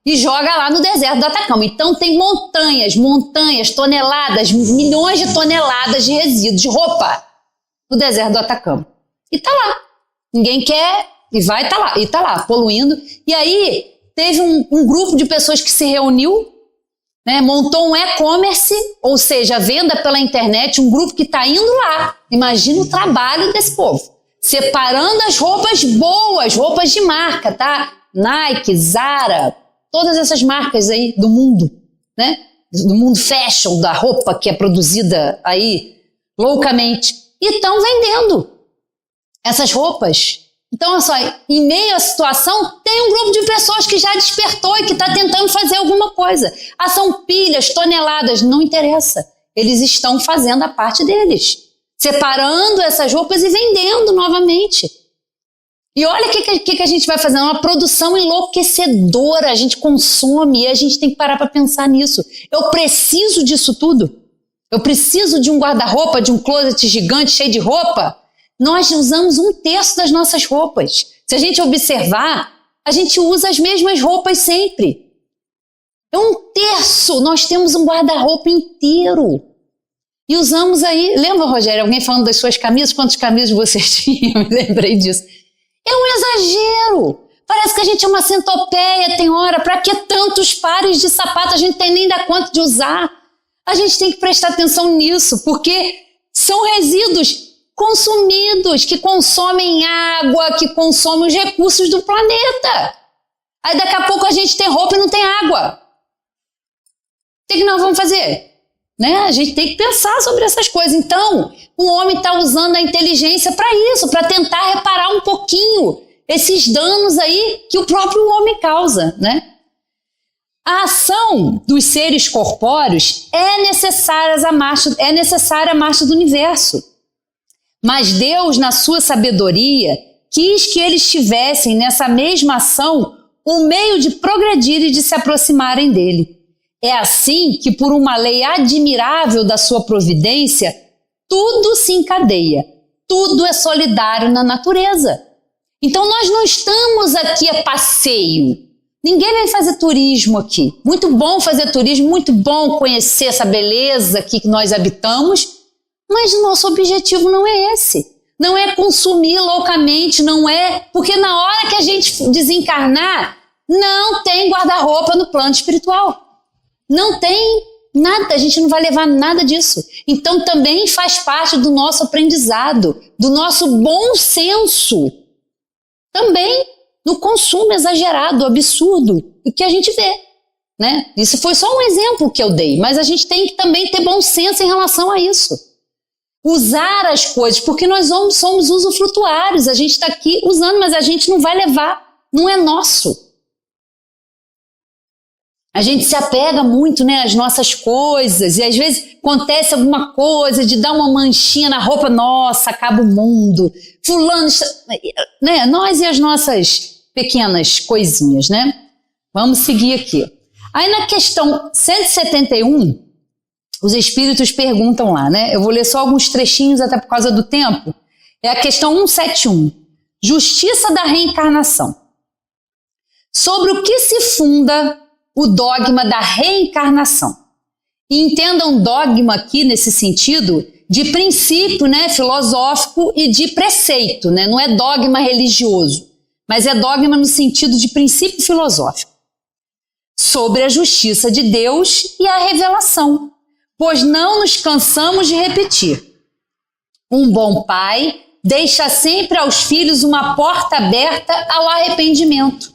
B: E joga lá no deserto do Atacama. Então tem montanhas, toneladas, milhões de toneladas de resíduos de roupa no deserto do Atacama. E tá lá. Ninguém quer e vai tá lá, poluindo. E aí teve um grupo de pessoas que se reuniu, né, montou um e-commerce, ou seja, venda pela internet, um grupo que está indo lá. Imagina o trabalho desse povo. Separando as roupas boas, roupas de marca, tá? Nike, Zara, todas essas marcas aí do mundo, né? Do mundo fashion, da roupa que é produzida aí loucamente. E estão vendendo essas roupas. Então, olha só, em meio à situação, tem um grupo de pessoas que já despertou e que está tentando fazer alguma coisa. São pilhas, toneladas, não interessa. Eles estão fazendo a parte deles, separando essas roupas e vendendo novamente. E olha o que a gente vai fazendo, uma produção enlouquecedora, a gente consome e a gente tem que parar para pensar nisso. Eu preciso disso tudo? Eu preciso de um guarda-roupa, de um closet gigante cheio de roupa? Nós usamos 1/3 das nossas roupas. Se a gente observar, a gente usa as mesmas roupas sempre. É 1/3, nós temos um guarda-roupa inteiro. E usamos aí, lembra, Rogério, alguém falando das suas camisas? Quantas camisas vocês tinham? Me lembrei disso. É um exagero. Parece que a gente é uma centopeia, tem hora. Para que tantos pares de sapato? A gente tem nem dá conta de usar. A gente tem que prestar atenção nisso, porque são resíduos consumidos, que consomem água, que consomem os recursos do planeta. Aí daqui a pouco a gente tem roupa e não tem água. O que nós vamos fazer? Né? A gente tem que pensar sobre essas coisas. Então, o homem está usando a inteligência para isso, para tentar reparar um pouquinho esses danos aí que o próprio homem causa, né? A ação dos seres corpóreos é necessária a marcha do universo. Mas Deus, na sua sabedoria, quis que eles tivessem nessa mesma ação um meio de progredir e de se aproximarem dele. É assim que, por uma lei admirável da sua providência, tudo se encadeia, tudo é solidário na natureza. Então nós não estamos aqui a passeio. Ninguém vai fazer turismo aqui. Muito bom fazer turismo, muito bom conhecer essa beleza aqui que nós habitamos, mas o nosso objetivo não é esse. Não é consumir loucamente, não é... Porque na hora que a gente desencarnar, não tem guarda-roupa no plano espiritual. Não tem nada, a gente não vai levar nada disso. Então também faz parte do nosso aprendizado, do nosso bom senso. Também no consumo exagerado, absurdo, do que a gente vê, né? Isso foi só um exemplo que eu dei, mas a gente tem que também ter bom senso em relação a isso. Usar as coisas, porque nós somos usufrutuários, a gente está aqui usando, mas a gente não vai levar, não é nosso. A gente se apega muito, né, às nossas coisas, e às vezes acontece alguma coisa de dar uma manchinha na roupa, nossa, acaba o mundo. Fulano, né, nós e as nossas pequenas coisinhas, né? Vamos seguir aqui. Aí na questão 171, os espíritos perguntam lá, né? Eu vou ler só alguns trechinhos até por causa do tempo. É a questão 171, justiça da reencarnação. Sobre o que se funda o dogma da reencarnação? E entendam dogma aqui nesse sentido de princípio, né, filosófico e de preceito, né? Não é dogma religioso, mas é dogma no sentido de princípio filosófico. Sobre a justiça de Deus e a revelação, pois não nos cansamos de repetir. Um bom pai deixa sempre aos filhos uma porta aberta ao arrependimento.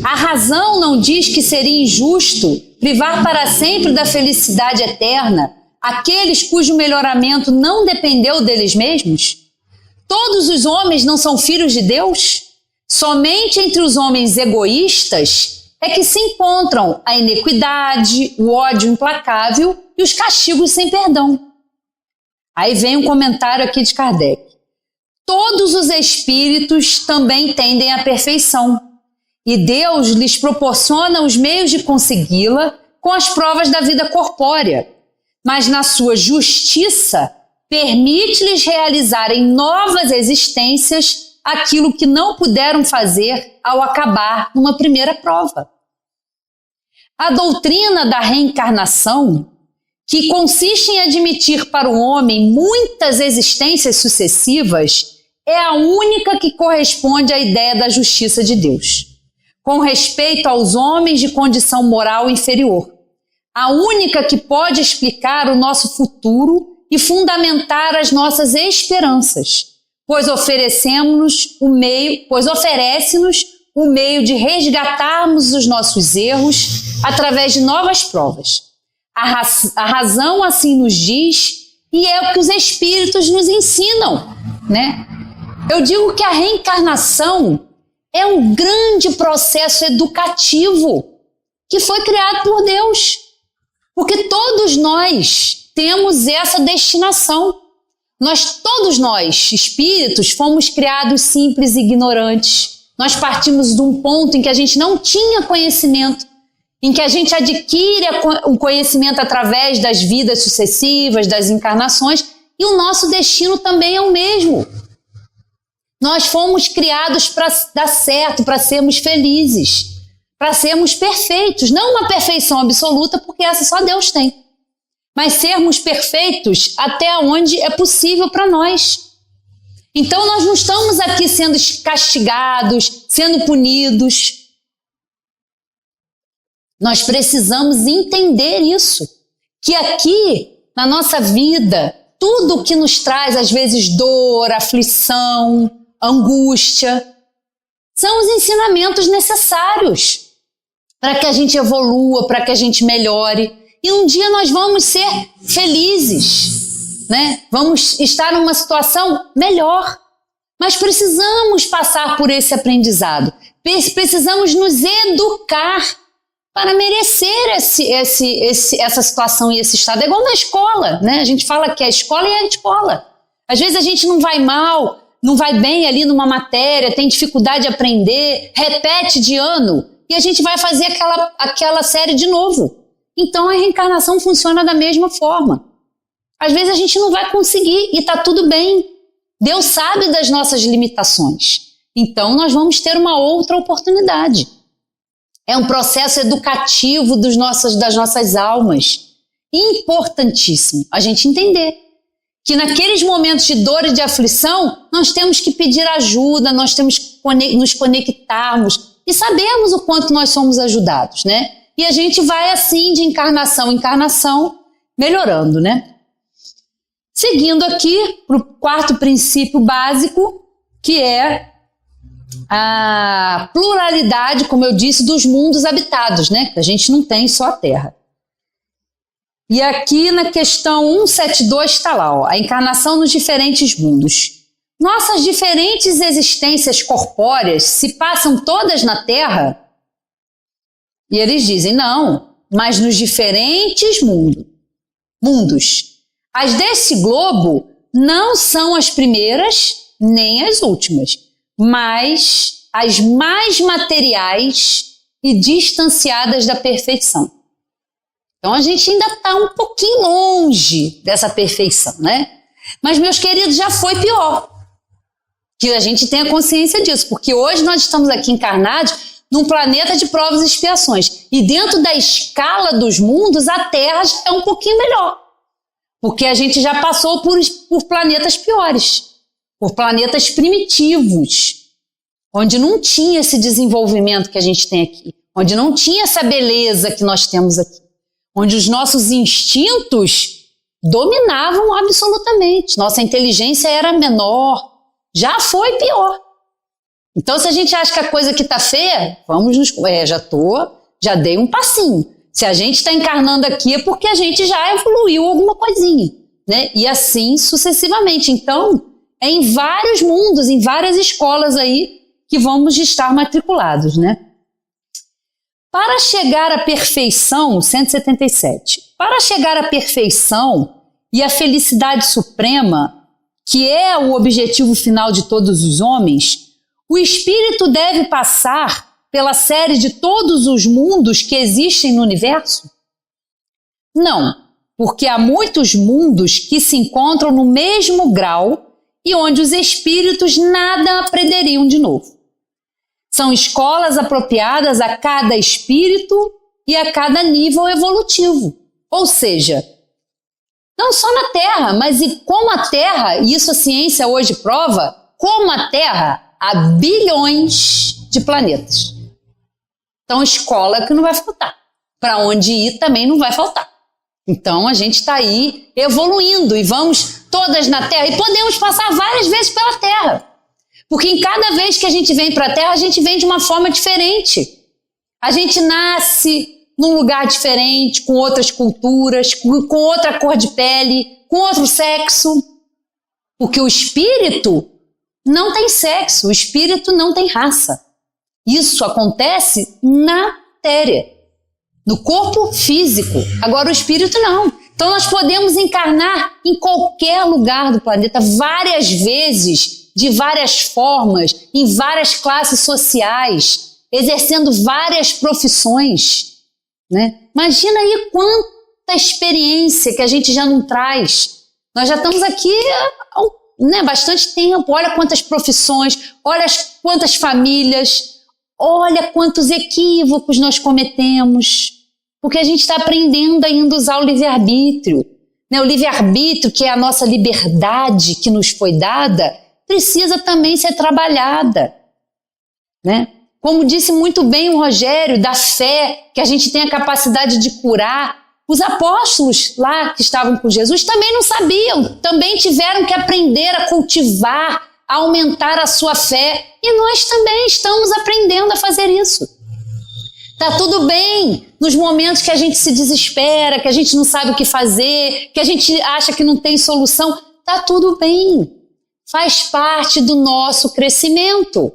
B: A razão não diz que seria injusto privar para sempre da felicidade eterna aqueles cujo melhoramento não dependeu deles mesmos? Todos os homens não são filhos de Deus? Somente entre os homens egoístas é que se encontram a iniquidade, o ódio implacável e os castigos sem perdão. Aí vem um comentário aqui de Kardec. Todos os espíritos também tendem à perfeição, e Deus lhes proporciona os meios de consegui-la com as provas da vida corpórea, mas na sua justiça permite-lhes realizar em novas existências aquilo que não puderam fazer ao acabar numa primeira prova. A doutrina da reencarnação, que consiste em admitir para o homem muitas existências sucessivas, é a única que corresponde à ideia da justiça de Deus, com respeito aos homens de condição moral inferior. A única que pode explicar o nosso futuro e fundamentar as nossas esperanças, pois oferece-nos o meio de resgatarmos os nossos erros através de novas provas. A razão assim nos diz, e é o que os espíritos nos ensinam, né? Eu digo que a reencarnação é um grande processo educativo que foi criado por Deus, porque todos nós temos essa destinação. Todos nós, espíritos, fomos criados simples e ignorantes. Nós partimos de um ponto em que a gente não tinha conhecimento, em que a gente adquire o conhecimento através das vidas sucessivas, das encarnações, e o nosso destino também é o mesmo. Nós fomos criados para dar certo, para sermos felizes, para sermos perfeitos. Não uma perfeição absoluta, porque essa só Deus tem. Mas sermos perfeitos até onde é possível para nós. Então nós não estamos aqui sendo castigados, sendo punidos. Nós precisamos entender isso, que aqui na nossa vida, tudo que nos traz às vezes dor, aflição, angústia, são os ensinamentos necessários para que a gente evolua, para que a gente melhore. E um dia nós vamos ser felizes, né? Vamos estar numa situação melhor. Mas precisamos passar por esse aprendizado. Precisamos nos educar para merecer essa situação e esse estado. É igual na escola, né? A gente fala que a escola é a escola. Às vezes a gente não vai mal, não vai bem ali numa matéria, tem dificuldade de aprender, repete de ano e a gente vai fazer aquela série de novo. Então a reencarnação funciona da mesma forma. Às vezes a gente não vai conseguir e está tudo bem. Deus sabe das nossas limitações. Então nós vamos ter uma outra oportunidade. É um processo educativo das nossas almas. Importantíssimo a gente entender que naqueles momentos de dor e de aflição, nós temos que pedir ajuda, nós temos que nos conectarmos e sabemos o quanto nós somos ajudados, né? E a gente vai assim, de encarnação em encarnação, melhorando, né? Seguindo aqui para o quarto princípio básico, que é a pluralidade, como eu disse, dos mundos habitados, né? Que a gente não tem só a Terra. E aqui na questão 172 está lá, ó, a encarnação nos diferentes mundos. Nossas diferentes existências corpóreas se passam todas na Terra? E eles dizem, não, mas nos diferentes mundos. As desse globo não são as primeiras nem as últimas, mas as mais materiais e distanciadas da perfeição. Então a gente ainda está um pouquinho longe dessa perfeição, né? Mas, meus queridos, já foi pior. Que a gente tenha consciência disso, porque hoje nós estamos aqui encarnados num planeta de provas e expiações. E dentro da escala dos mundos, a Terra já é um pouquinho melhor. Porque a gente já passou por planetas piores, por planetas primitivos, onde não tinha esse desenvolvimento que a gente tem aqui, onde não tinha essa beleza que nós temos aqui, onde os nossos instintos dominavam absolutamente, nossa inteligência era menor, já foi pior. Então, se a gente acha que a coisa aqui está feia, já dei um passinho. Se a gente está encarnando aqui é porque a gente já evoluiu alguma coisinha, né? E assim sucessivamente. Então, É em vários mundos, em várias escolas aí que vamos estar matriculados, né? Para chegar à perfeição, 177, para chegar à perfeição e à felicidade suprema, que é o objetivo final de todos os homens, o espírito deve passar pela série de todos os mundos que existem no universo? Não, porque há muitos mundos que se encontram no mesmo grau e onde os espíritos nada aprenderiam de novo. São escolas apropriadas a cada espírito e a cada nível evolutivo. Ou seja, não só na Terra, mas e como a Terra, e isso a ciência hoje prova, como a Terra há bilhões de planetas. Então, escola que não vai faltar. Para onde ir também não vai faltar. Então, a gente está aí evoluindo e vamos todas na Terra e podemos passar várias vezes pela Terra. Porque em cada vez que a gente vem para a Terra, a gente vem de uma forma diferente. A gente nasce num lugar diferente, com outras culturas, com outra cor de pele, com outro sexo. Porque o espírito não tem sexo, o espírito não tem raça. Isso acontece na matéria, no corpo físico. Agora o espírito não. Então nós podemos encarnar em qualquer lugar do planeta várias vezes, de várias formas, em várias classes sociais, exercendo várias profissões, né? Imagina aí quanta experiência que a gente já não traz. Nós já estamos aqui há bastante tempo. Olha quantas profissões, olha quantas famílias, olha quantos equívocos nós cometemos, porque a gente está aprendendo ainda a usar o livre-arbítrio, né? O livre-arbítrio, que é a nossa liberdade que nos foi dada, precisa também ser trabalhada, né? Como disse muito bem o Rogério, da fé, que a gente tem a capacidade de curar. Os apóstolos lá que estavam com Jesus também não sabiam, também tiveram que aprender a cultivar, a aumentar a sua fé. E nós também estamos aprendendo a fazer isso. Tá tudo bem nos momentos que a gente se desespera, que a gente não sabe o que fazer, que a gente acha que não tem solução. Tá tudo bem. Faz parte do nosso crescimento.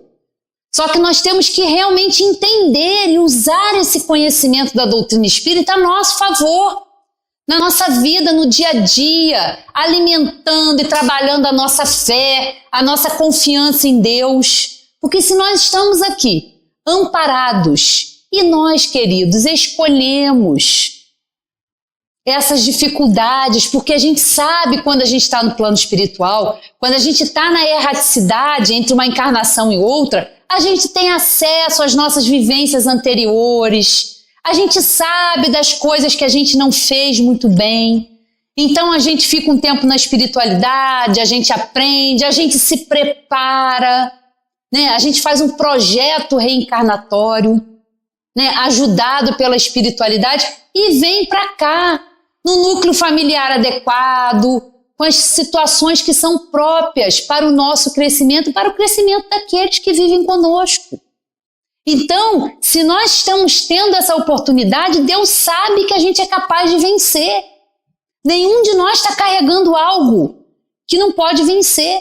B: Só que nós temos que realmente entender e usar esse conhecimento da doutrina espírita a nosso favor, na nossa vida, no dia a dia, alimentando e trabalhando a nossa fé, a nossa confiança em Deus. Porque se nós estamos aqui, amparados, e nós, queridos, escolhemos essas dificuldades, porque a gente sabe quando a gente está no plano espiritual, quando a gente está na erraticidade entre uma encarnação e outra, a gente tem acesso às nossas vivências anteriores, a gente sabe das coisas que a gente não fez muito bem, então a gente fica um tempo na espiritualidade, a gente aprende, a gente se prepara, né? A gente faz um projeto reencarnatório, né? Ajudado pela espiritualidade e vem para cá, no núcleo familiar adequado, com as situações que são próprias para o nosso crescimento, para o crescimento daqueles que vivem conosco. Então, se nós estamos tendo essa oportunidade, Deus sabe que a gente é capaz de vencer. Nenhum de nós está carregando algo que não pode vencer.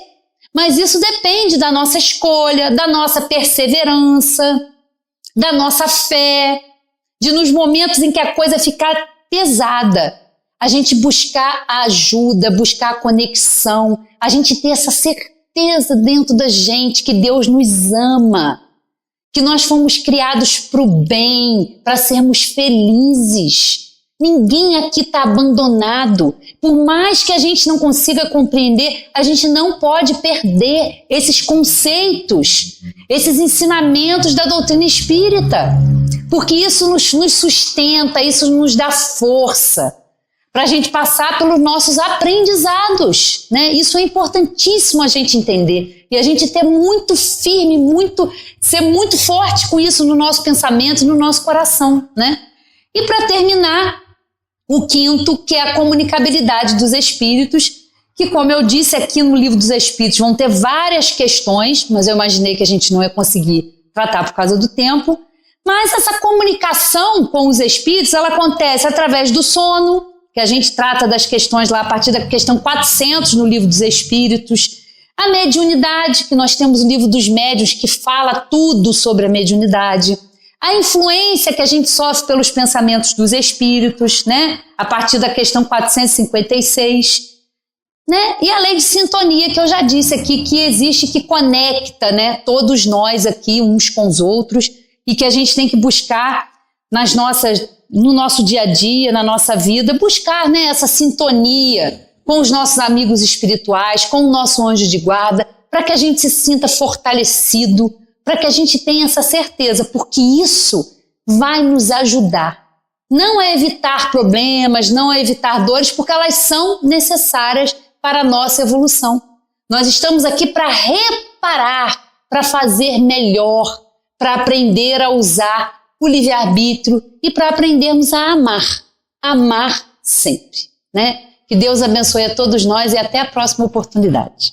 B: Mas isso depende da nossa escolha, da nossa perseverança, da nossa fé, de nos momentos em que a coisa ficar pesada, a gente buscar a ajuda, buscar a conexão, a gente ter essa certeza dentro da gente que Deus nos ama, que nós fomos criados para o bem, para sermos felizes. Ninguém aqui está abandonado. Por mais que a gente não consiga compreender, a gente não pode perder esses conceitos, esses ensinamentos da doutrina espírita, porque isso nos sustenta, isso nos dá força para a gente passar pelos nossos aprendizados, né? Isso é importantíssimo a gente entender e a gente ter muito firme, ser muito forte com isso no nosso pensamento e no nosso coração, né? E para terminar, o quinto, que é a comunicabilidade dos espíritos, que, como eu disse aqui no Livro dos Espíritos, vão ter várias questões, mas eu imaginei que a gente não ia conseguir tratar por causa do tempo. Mas essa comunicação com os espíritos, ela acontece através do sono, que a gente trata das questões lá a partir da questão 400 no Livro dos Espíritos. A mediunidade, que nós temos o livro dos médiuns que fala tudo sobre a mediunidade. A influência que a gente sofre pelos pensamentos dos espíritos, né? A partir da questão 456, né? E a lei de sintonia, que eu já disse aqui, que existe, que conecta, né, todos nós aqui uns com os outros e que a gente tem que buscar no nosso dia a dia, na nossa vida, buscar, né, essa sintonia com os nossos amigos espirituais, com o nosso anjo de guarda, para que a gente se sinta fortalecido, para que a gente tenha essa certeza, porque isso vai nos ajudar. Não a evitar problemas, não a evitar dores, porque elas são necessárias para a nossa evolução. Nós estamos aqui para reparar, para fazer melhor, para aprender a usar o livre-arbítrio e para aprendermos a amar sempre, né? Que Deus abençoe a todos nós e até a próxima oportunidade.